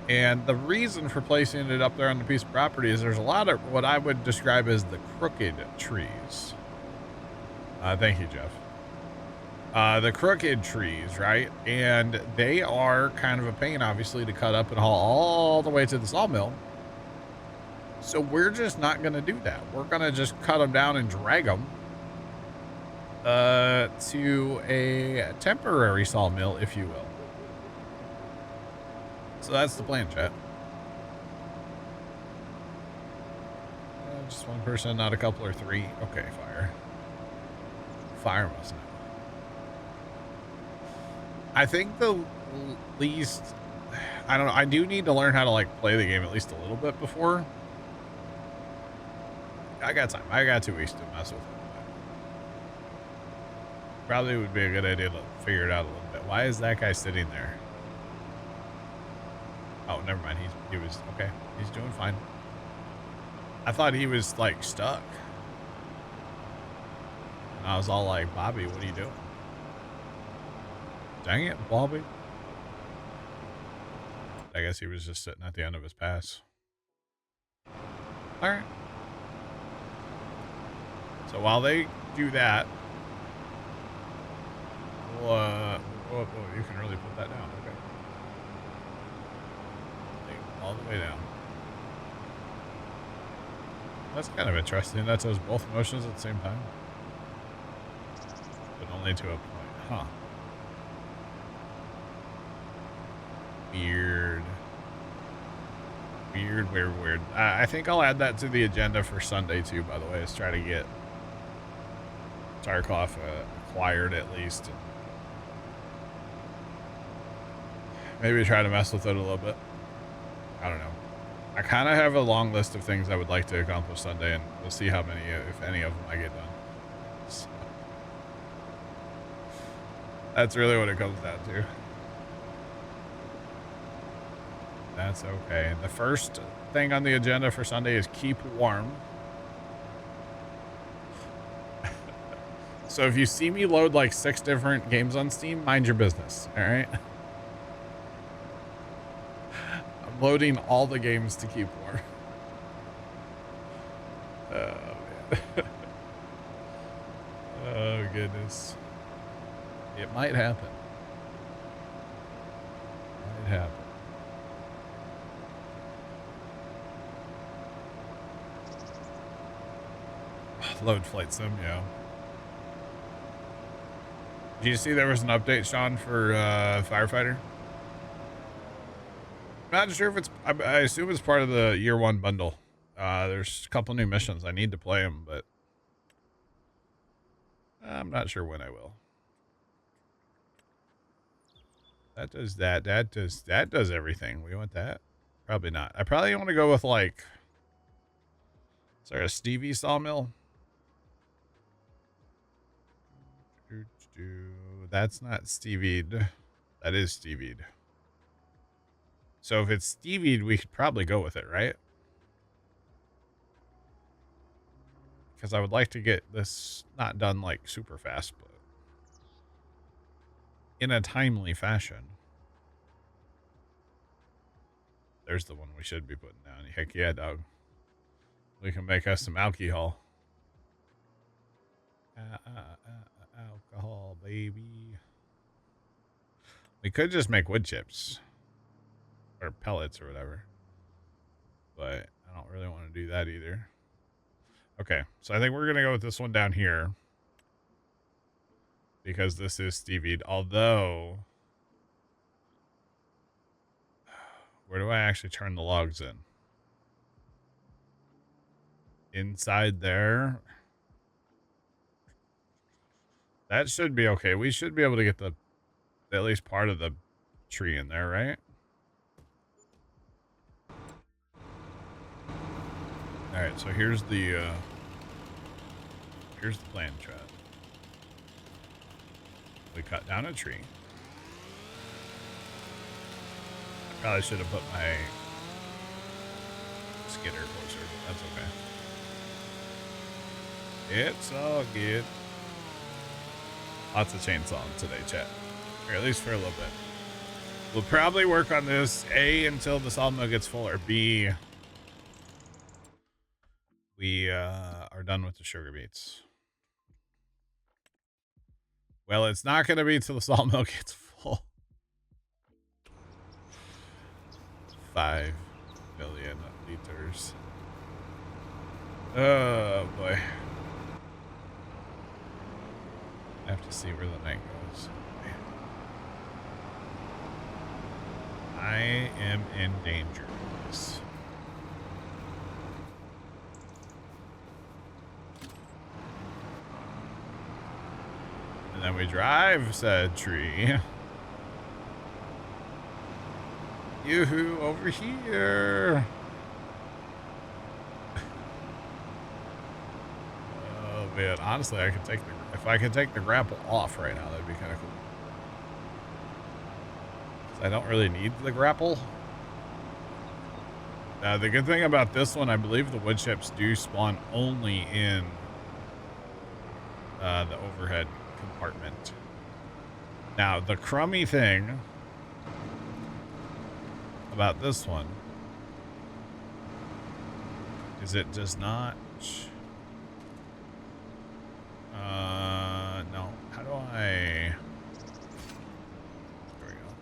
Speaker 1: And the reason for placing it up there on the piece of property is there's a lot of what I would describe as the crooked trees. Thank you, Jeff. The crooked trees, right? And they are kind of a pain, obviously, to cut up and haul all the way to the sawmill. So we're just not going to do that. We're going to just cut them down and drag them to a temporary sawmill, if you will. So that's the plan, chat. Just one person, not a couple or three. Okay, fire. Fire must not. I think the least, I don't know, I do need to learn how to like play the game at least a little bit before. I got time. I got 2 weeks to mess with it. Probably would be a good idea to figure it out a little bit. Why is that guy sitting there? Oh, never mind. He was okay. He's doing fine. I thought he was like stuck. And I was all like, Bobby, what are you doing? Dang it, Bobby. I guess he was just sitting at the end of his pass. All right. So while they do that, we'll, oh, you can really put that down. Okay. All the way down. That's kind of interesting. That does both motions at the same time. But only to a point. Huh. Weird. Weird. I think I'll add that to the agenda for Sunday too, by the way. Let's try to get Tarkov acquired at least. Maybe try to mess with it a little bit. I don't know. I kind of have a long list of things I would like to accomplish Sunday, and we'll see how many, if any of them I get done. So, that's really what it comes down to. That's okay. The first thing on the agenda for Sunday is keep warm. So if you see me load like 6 different games on Steam, mind your business, all right? I'm loading all the games to keep warm. Oh, man. Oh, goodness. It might happen. It might happen. Load flight sim, yeah. Did you see there was an update, Sean, for Firefighter? Not sure if it's, I assume it's part of the year 1 bundle. There's a couple new missions. I need to play them, but I'm not sure when I will. That does that. That does everything. We want that. Probably not. I probably want to go with like, is there a Stevie sawmill? That's not Stevied. That is Stevied. So if it's Stevied, we could probably go with it, right? Because I would like to get this not done like super fast, but in a timely fashion. There's the one we should be putting down. Heck yeah, dog. We can make us some alcohol. Alcohol, baby. We could just make wood chips. Or pellets or whatever. but I don't really want to do that either. Okay, so I think we're going to go with this one down here. Because this is Stevie. Although, where do I actually turn the logs in? Inside there. That should be okay. We should be able to get the at least part of the tree in there, right? All right, so here's the plan, Chad. We cut down a tree. I probably should have put my skidder closer, but that's okay. It's all good. Lots of chainsawing today, chat. Or at least for a little bit. We'll probably work on this, A, until the sawmill gets full, or B, we are done with the sugar beets. Well, it's not going to be till the sawmill gets full. 5 million liters. Oh, boy. I have to see where the night goes. I am in danger. And then we drive said tree. Yoo-hoo, over here. Oh man, honestly, I could take the if I could take the grapple off right now, that'd be kind of cool. I don't really need the grapple. The good thing about this one, I believe the wood chips do spawn only in the overhead compartment. Now, the crummy thing about this one is it does not... no. How do I... There we go.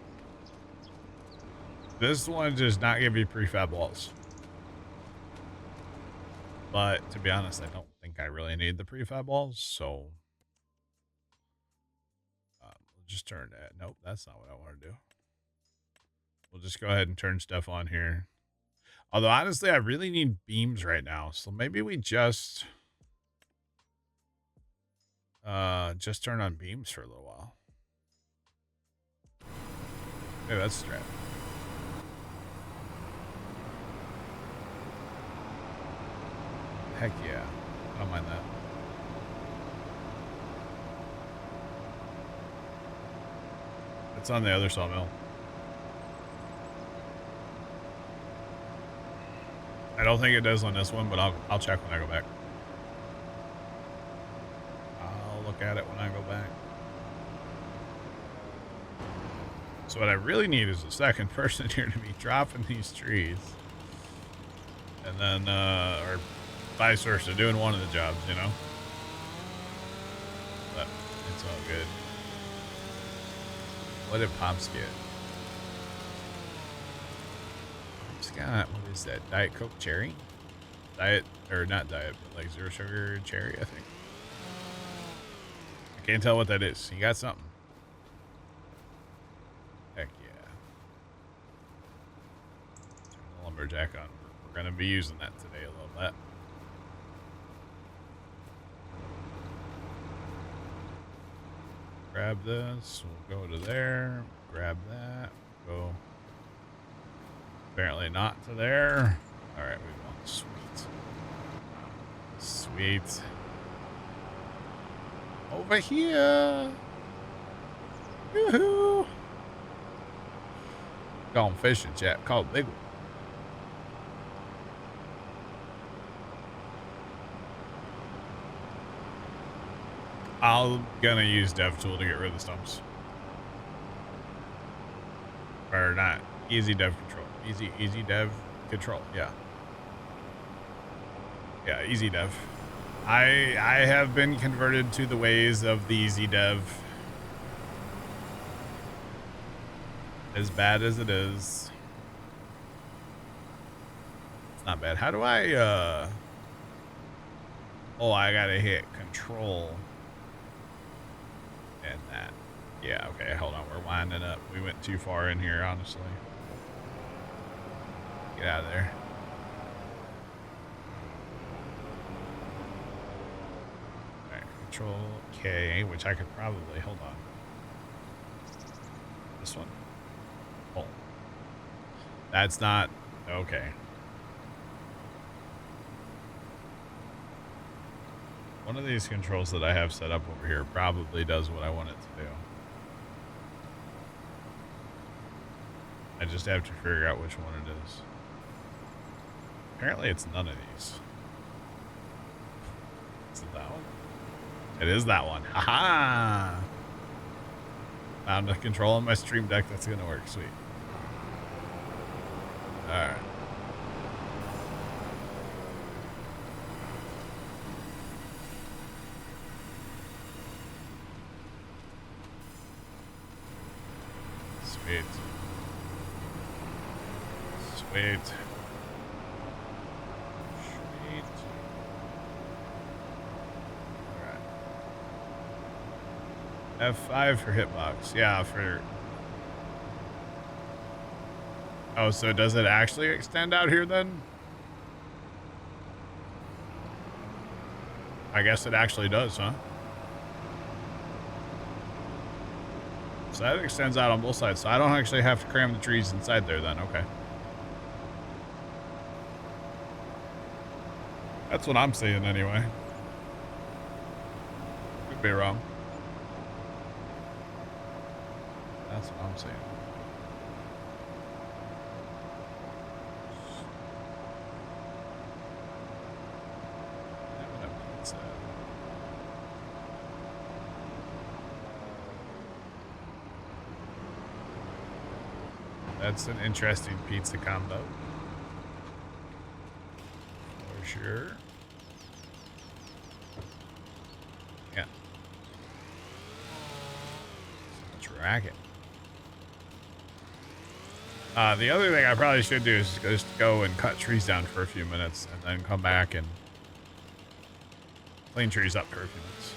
Speaker 1: This one does not give you prefab walls. But, to be honest, I don't think I really need the prefab walls, so... we'll just turn that. Nope, that's not what I want to do. We'll just go ahead and turn stuff on here. Although, honestly, I really need beams right now, so maybe we just turn on beams for a little while. Hey, that's strap. Heck yeah. I don't mind that. It's on the other sawmill. I don't think it does on this one, but I'll check when I go back. I'll look at it when I go back. So what I really need is a second person here to be dropping these trees. And then, or vice versa, doing one of the jobs, you know? But it's all good. What did Pops get? Pops got, what is that? Diet Coke cherry? Diet, or not diet, but like zero sugar cherry, I think. I can't tell what that is. He got something. Heck yeah. Turn the lumberjack on. We're going to be using that today a little bit. Grab this. We'll go to there. Grab that. Go. Apparently not to there. All right, we will. Sweet. Sweet. Over here. Yoo-hoo. Gone fishing, chat. Called big one. I'm gonna use dev tool to get rid of the stumps. Or not. Easy dev control. Easy dev control. Yeah. Yeah, easy dev. I have been converted to the ways of the easy dev. As bad as it is. It's Not bad. How do I, oh, I gotta hit control. And that. Yeah, okay, hold on. We're winding up. We went too far in here, honestly. Get out of there. Alright, control K, which I could probably, hold on. This one? Oh. That's not, okay. One of these controls that I have set up over here probably does what I want it to do. I just have to figure out which one it is. Apparently it's none of these. Is it that one? It is that one. Haha! Found a control on my stream deck that's gonna work. Sweet. Alright. Sweet. Sweet. Sweet. Alright. F5 for hitbox. Yeah, for... Oh, so does it actually extend out here then? I guess it actually does, huh? So that extends out on both sides, so I don't actually have to cram the trees inside there then, okay. That's what I'm seeing anyway. Could be wrong. That's what I'm seeing. That's an interesting pizza combo. For sure. Yeah. So much racket. The other thing I probably should do is just go and cut trees down for a few minutes and then come back and clean trees up for a few minutes.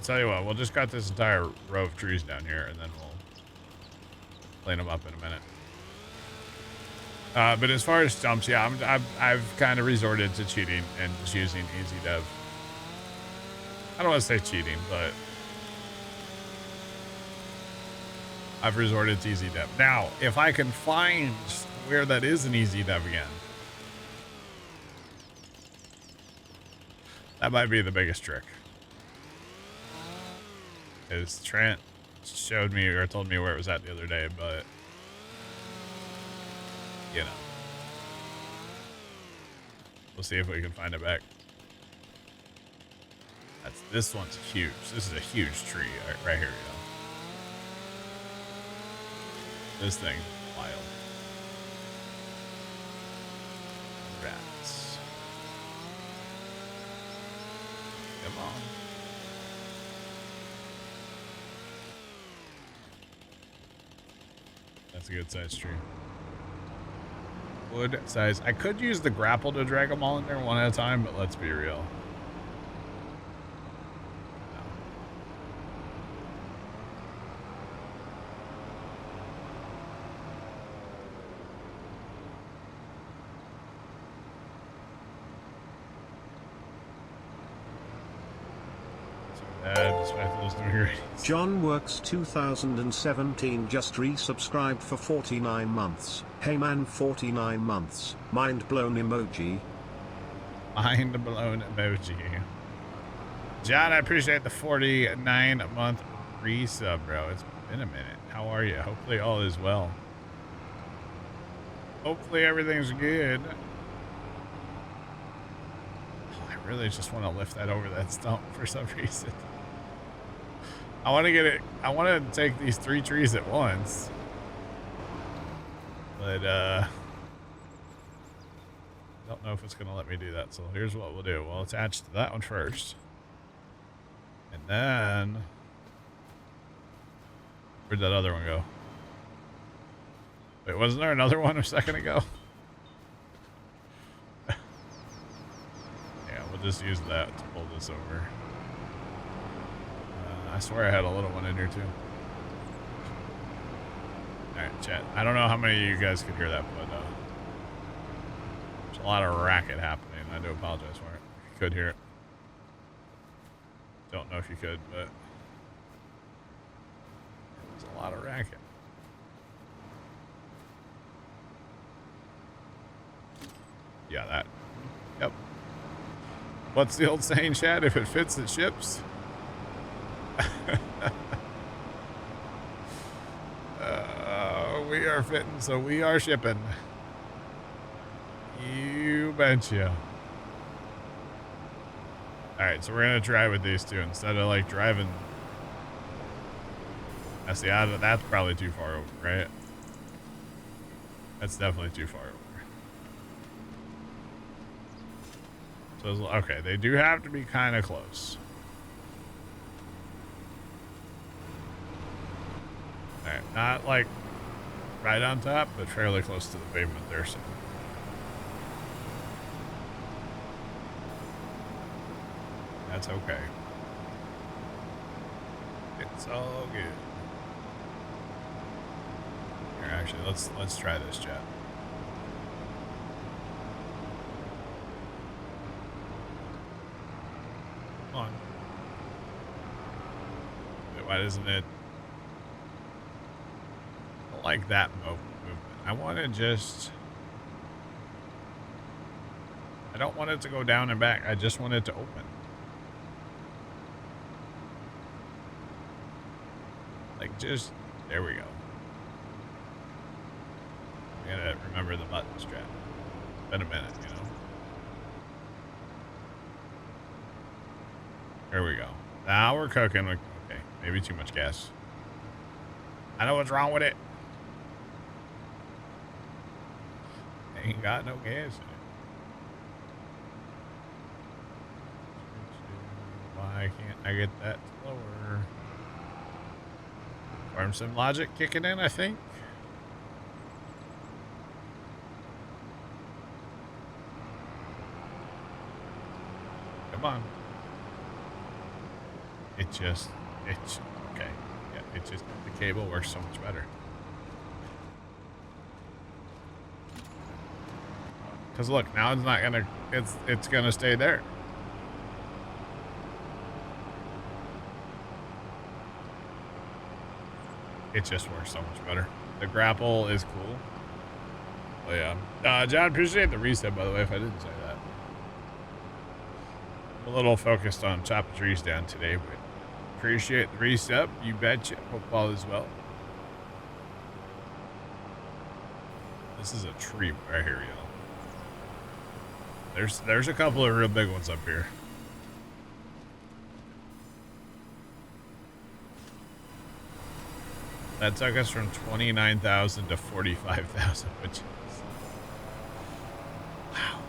Speaker 1: Tell you what, we'll just cut this entire row of trees down here and then we'll clean them up in a minute. But as far as stumps, yeah, I've kind of resorted to cheating and just using easy dev. I don't want to say cheating, but I've resorted to easy dev. Now, if I can find where that is an easy dev again, that might be the biggest trick. Is Trent showed me or told me where it was at the other day, but you know, we'll see if we can find it back. This one's huge. This is a huge tree right here, y'all. This thing is wild. Rats. Come on. That's a good size tree. Wood size. I could use the grapple to drag them all in there one at a time, but let's be real.
Speaker 2: John Works 2017 just resubscribed for 49 months. Hey man, 49 months. Mind blown emoji.
Speaker 1: Mind blown emoji. John, I appreciate the 49-month resub, bro. It's been a minute. How are you? Hopefully all is well. Hopefully everything's good. Oh, I really just want to lift that over that stump for some reason. I want to get it. I want to take these 3 trees at once. But, I don't know if it's going to let me do that. So here's what we'll do. We'll attach to that one first. And then, where'd that other one go? Wait, wasn't there another one a second ago? Yeah, we'll just use that to pull this over. I swear I had a little one in here too. Alright, chat. I don't know how many of you guys could hear that, but there's a lot of racket happening. I do apologize for it. If you could hear it. Don't know if you could, but there's a lot of racket. Yeah, that. Yep. What's the old saying, Chad? If it fits, it ships. We are fitting, so we are shipping. You betcha. Alright, so we're gonna try with these two instead of like driving. That's probably too far over, right? That's definitely too far over. So, okay, they do have to be kind of close. Alright, not like right on top, but fairly close to the pavement there, so. That's okay. It's all good. Here, actually, let's try this, chat. Come on. Wait, why doesn't it? I don't like that movement. I want to just. I don't want it to go down and back. I just want it to open. Like, just, there we go. We gotta remember the button strap. It's been a minute, you know? There we go. Now we're cooking. Okay, maybe too much gas. I know what's wrong with it. Ain't got no gas in it. Why can't I get that slower? Farm sim logic kicking in, I think. Come on. It's okay. Yeah, it's just, the cable works so much better. Because look, now it's not gonna, it's gonna stay there. It just works so much better. The grapple is cool. Oh yeah. John, appreciate the reset, by the way, if I didn't say that. I'm a little focused on chopping trees down today, but appreciate the reset. You betcha. Hope all is well. This is a tree right here, y'all. There's a couple of real big ones up here. That took us from 29,000 to 45,000, which is, wow,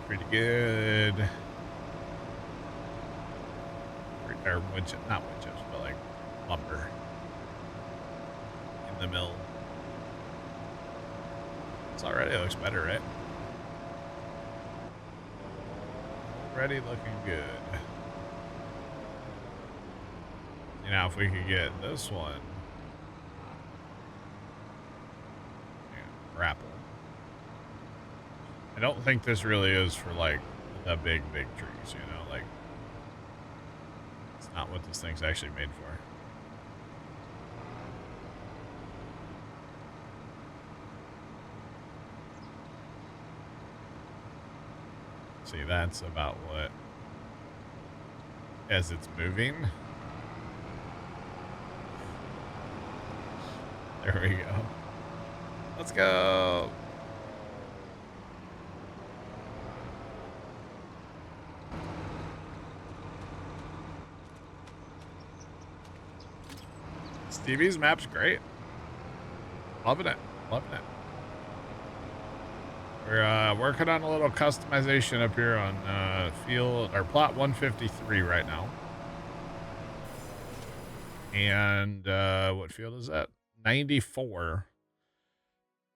Speaker 1: pretty good. Or wood chips, not wood chips, but like lumber in the mill. It's already looks better, right? Already looking good. Now, if we could get this one, grapple. I don't think this really is for like the big trees, you know, like it's not what this thing's actually made for. See, that's about what, as it's moving. There we go. Let's go. Stevie's map's great. Loving it. Loving it. We're working on a little customization up here on field or plot 153 right now. And what field is that? 94.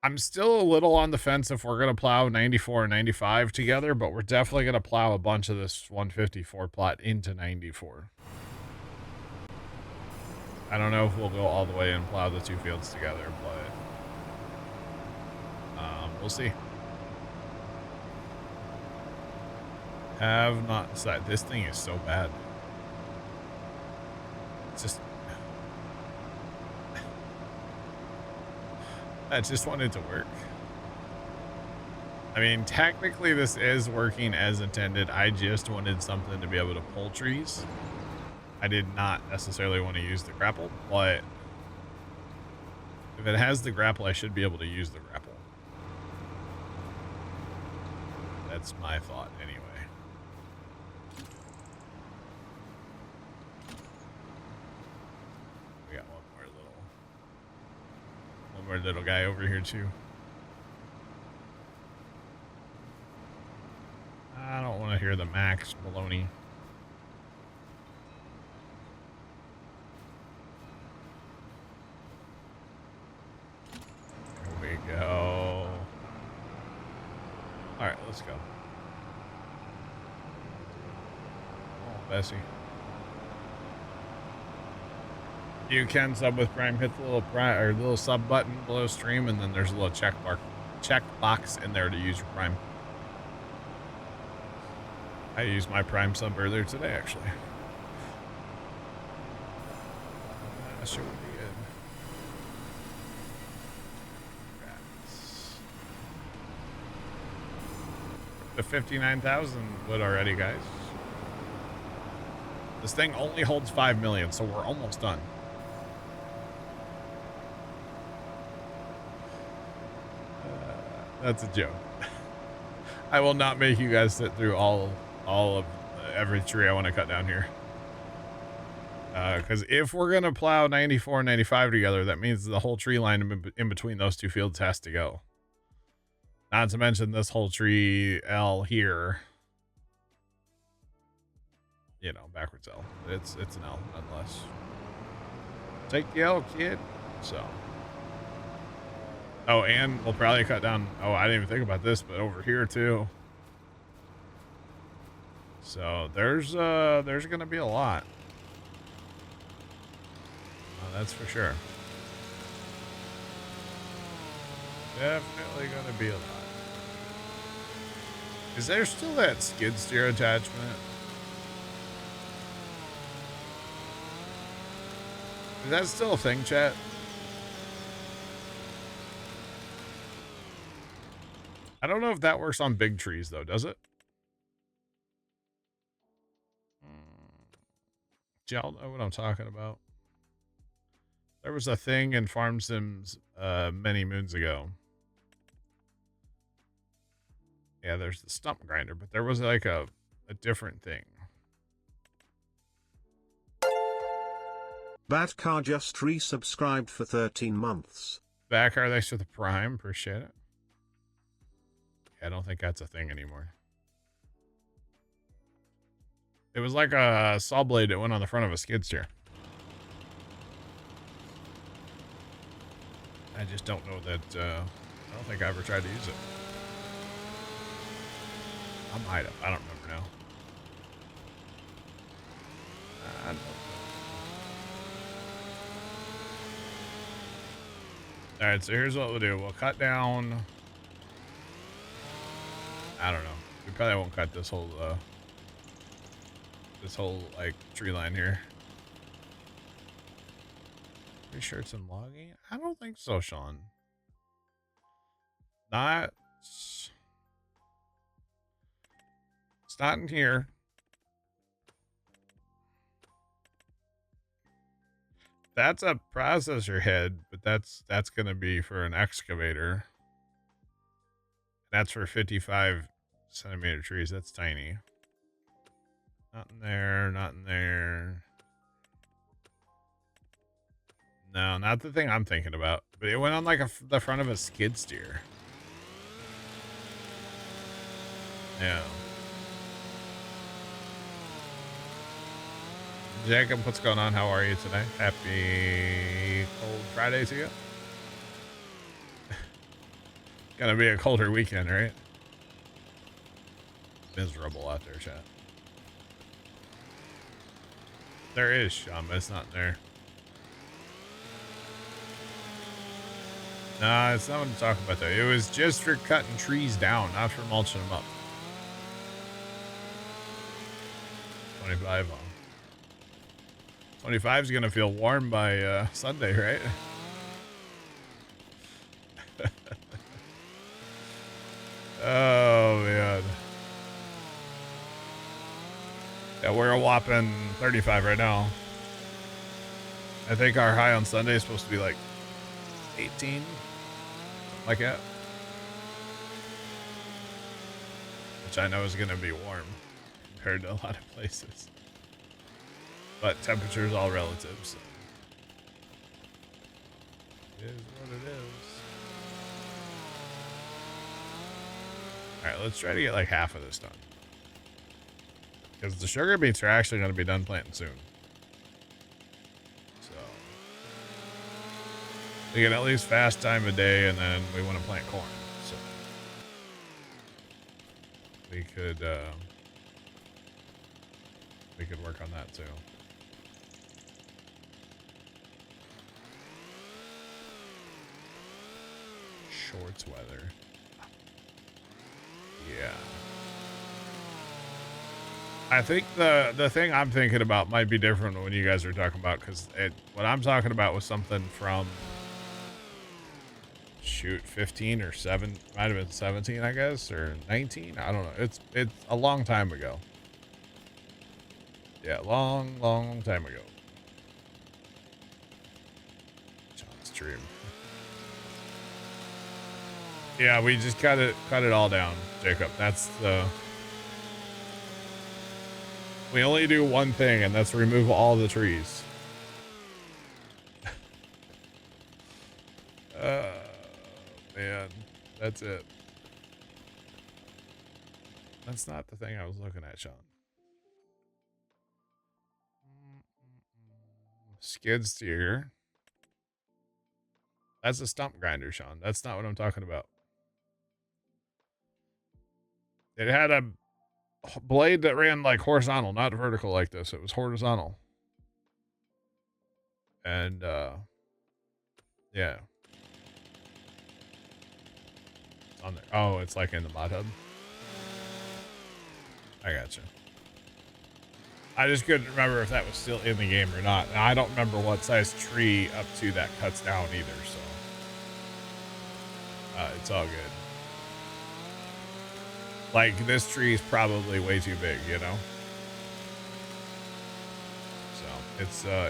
Speaker 1: I'm still a little on the fence if we're going to plow 94 and 95 together, but we're definitely going to plow a bunch of this 154 plot into 94. I don't know if we'll go all the way and plow the two fields together, but we'll see. Have not decided. This thing is so bad. It's just... I just wanted to work. I mean, technically this is working as intended. I just wanted something to be able to pull trees. I did not necessarily want to use the grapple, but if it has the grapple, I should be able to use the grapple. That's my thought anyway. We got one more little guy over here too. I don't want to hear the Max baloney. There we go. All right, let's go. Oh, Bessie. You can sub with Prime. Hit the little Prime or the little sub button below stream, and then there's a little check box in there to use your Prime. I used my Prime sub earlier today, actually. That sure would be good. The 59,000 wood already, guys. This thing only holds 5 million, so we're almost done. That's a joke. I will not make you guys sit through all of every tree I want to cut down here. Because if we're going to plow 94 and 95 together, that means the whole tree line in between those two fields has to go. Not to mention this whole tree L here. You know, backwards L. It's an L nonetheless. Take the L, kid. So. Oh, and we'll probably cut down. Oh, I didn't even think about this, but over here too. So there's gonna be a lot. Oh, that's for sure. Definitely gonna be a lot. Is there still that skid steer attachment? Is that still a thing, chat? I don't know if that works on big trees, though, does it? Y'all know what I'm talking about. There was a thing in Farm Sims many moons ago. Yeah, there's the stump grinder, but there was like a different thing.
Speaker 2: Bad Car just resubscribed for 13 months.
Speaker 1: Backcar, thanks for the Prime. Appreciate it. I don't think that's a thing anymore. It was like a saw blade that went on the front of a skid steer. I just don't know that, I don't think I ever tried to use it. I might have. I don't remember now. I don't know. All right, so here's what we'll do. We'll cut down. I don't know. We probably won't cut this whole like tree line here. Pretty sure it's in logging. I don't think so, Sean. Not. It's not in here. That's a processor head, but that's gonna be for an excavator. That's for 55 centimeter trees. That's tiny. Not in there, not in there. No, not the thing I'm thinking about. But it went on like the front of a skid steer. Yeah. Jacob, what's going on? How are you today? Happy cold Friday to you. Gonna be a colder weekend, right? Miserable out there, chat. There is, Sean, but it's not there. Nah, it's not what I'm talking about, though. It was just for cutting trees down, not for mulching them up. 25 on. 25 is gonna feel warm by Sunday, right? Oh, man. Yeah, we're a whopping 35 right now. I think our high on Sunday is supposed to be like 18, like that. Which I know is going to be warm compared to a lot of places. But temperature is all relative, so. It is what it is. Alright, let's try to get like half of this done. Because the sugar beets are actually going to be done planting soon. So. We get at least fast time of day, and then we want to plant corn. So. We could work on that too. Shorts weather. Yeah. I think the thing I'm thinking about might be different when you guys are talking about, because what I'm talking about was something from shoot 15 or 7, might have been 17, I guess, or 19. I don't know. It's a long time ago. Yeah, long time ago. John's stream. Yeah, we just cut it all down, Jacob. That's the. We only do one thing, and that's remove all the trees. Man, that's it. That's not the thing I was looking at, Sean. Skid steer. That's a stump grinder, Sean. That's not what I'm talking about. It had a blade that ran like horizontal, not vertical like this. It was horizontal. And, yeah. It's on there. Oh, it's like in the mod hub. I gotcha. I just couldn't remember if that was still in the game or not. And I don't remember what size tree up to that cuts down either, so. It's all good. Like, this tree is probably way too big, you know? So,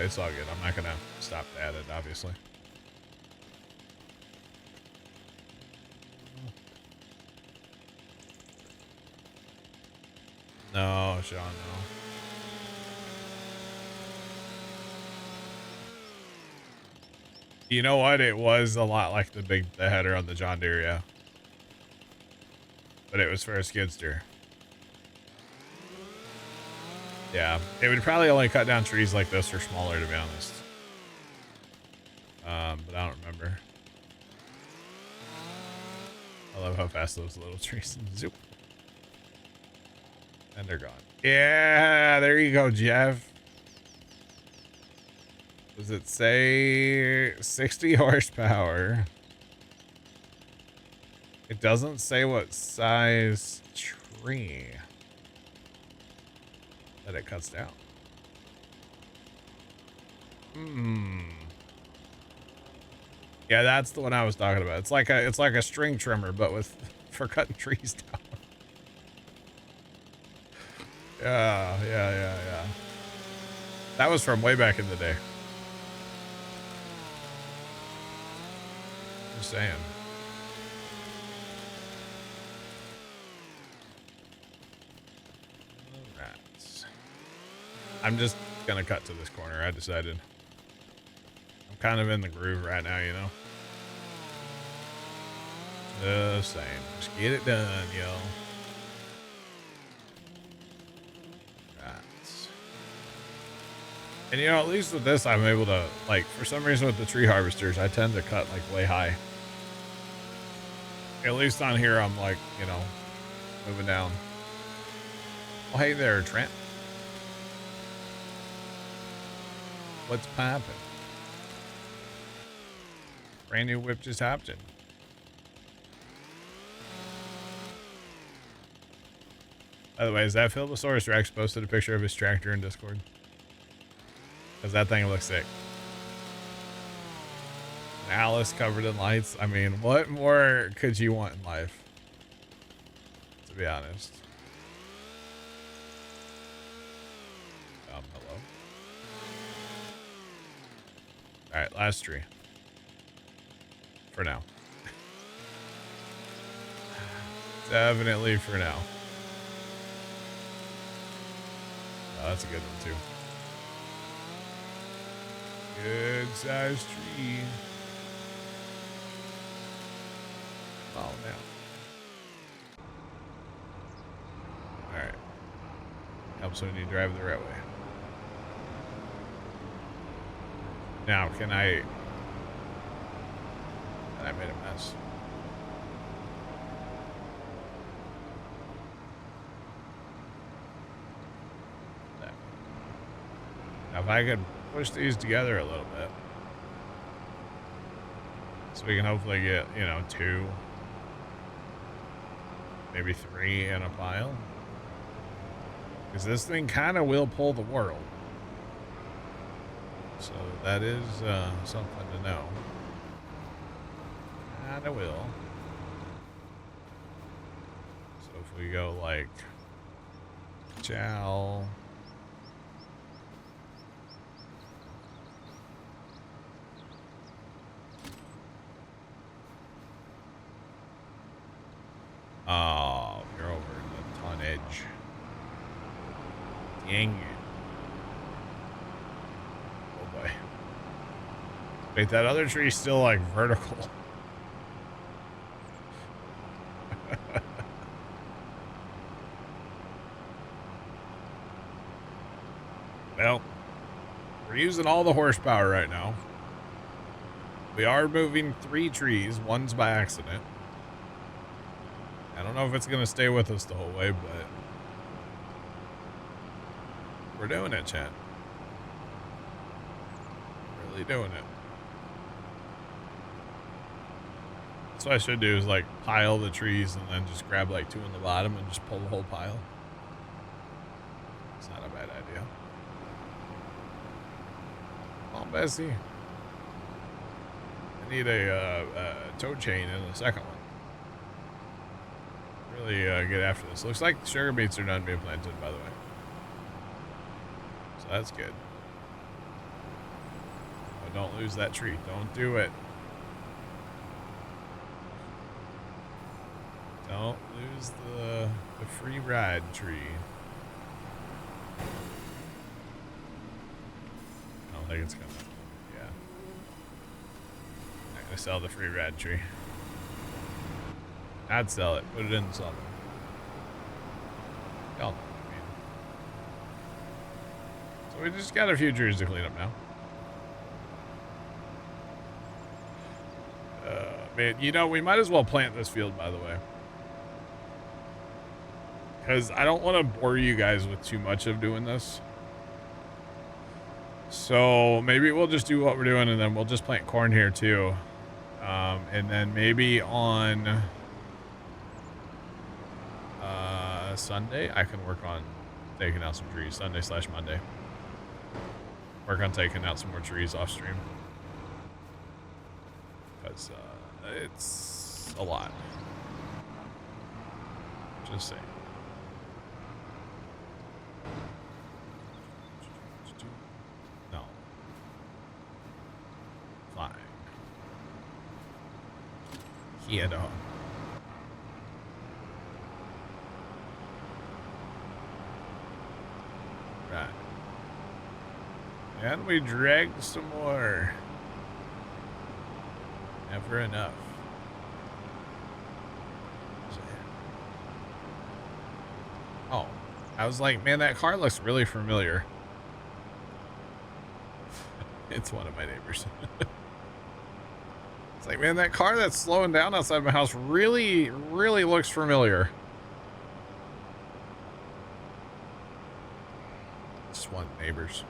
Speaker 1: it's all good. I'm not gonna stop to add it, obviously. No, Sean, no. You know what? It was a lot like the header on the John Deere, yeah. But it was for a skid steer. Yeah, it would probably only cut down trees like this or smaller, to be honest. But I don't remember. I love how fast those little trees zoop. And they're gone. Yeah, there you go, Jeff. Does it say 60 horsepower? It doesn't say what size tree that it cuts down. Yeah, that's the one I was talking about. It's like a string trimmer, but for cutting trees down. Yeah. That was from way back in the day. Just saying. Rats. I'm just gonna cut to this corner. I decided. I'm kind of in the groove right now, you know. Just saying. Just get it done, yo. And you know, at least with this, I'm able to, like, for some reason with the tree harvesters, I tend to cut like way high. At least on here, I'm like, you know, moving down. Oh, hey there, Trent. What's poppin'? Brand new whip just hopped in. By the way, is that Philbosaurus Rex posted a picture of his tractor in Discord? Because that thing looks sick. An Alice covered in lights. I mean, what more could you want in life? To be honest. Hello. Alright, last tree. For now. Definitely for now. Oh, that's a good one too. Good sized tree. Oh, now. Alright. Helps when you drive the right way. Now, can I made a mess. Now, if I could push these together a little bit, so we can hopefully get, you know, 2, maybe 3 in a pile. Because this thing kind of will pull the world. So that is something to know. Kind of will. So if we go like, chow. Oh, you're over the tonnage. Dang it. Oh boy. Wait, that other tree's still like vertical. Well, we're using all the horsepower right now. We are moving 3 trees. One's by accident. I don't know if it's going to stay with us the whole way, but we're doing it, chat. Really doing it. That's what I should do is like pile the trees and then just grab like 2 on the bottom and just pull the whole pile. It's not a bad idea. Come on, Bessie. I need a tow chain in the second one. Really get after this. Looks like sugar beets are done being planted, by the way. So that's good. But don't lose that tree. Don't do it. Don't lose the free ride tree. I don't think it's gonna. Yeah. Not gonna sell the free ride tree. I'd sell it. Put it in something. Y'all know what I mean. So we just got a few trees to clean up now. Man, you know, we might as well plant this field, by the way. Because I don't want to bore you guys with too much of doing this. So maybe we'll just do what we're doing and then we'll just plant corn here too. And then maybe on Sunday, I can work on taking out some trees. Sunday/Monday. Work on taking out some more trees off stream. Because it's a lot. Just saying. No. Fine. Yeah, no. Right. And we dragged some more. Never enough. Oh, I was like, man, that car looks really familiar. It's one of my neighbors. It's like, man, that car that's slowing down outside my house really, really looks familiar. Just one of the neighbors.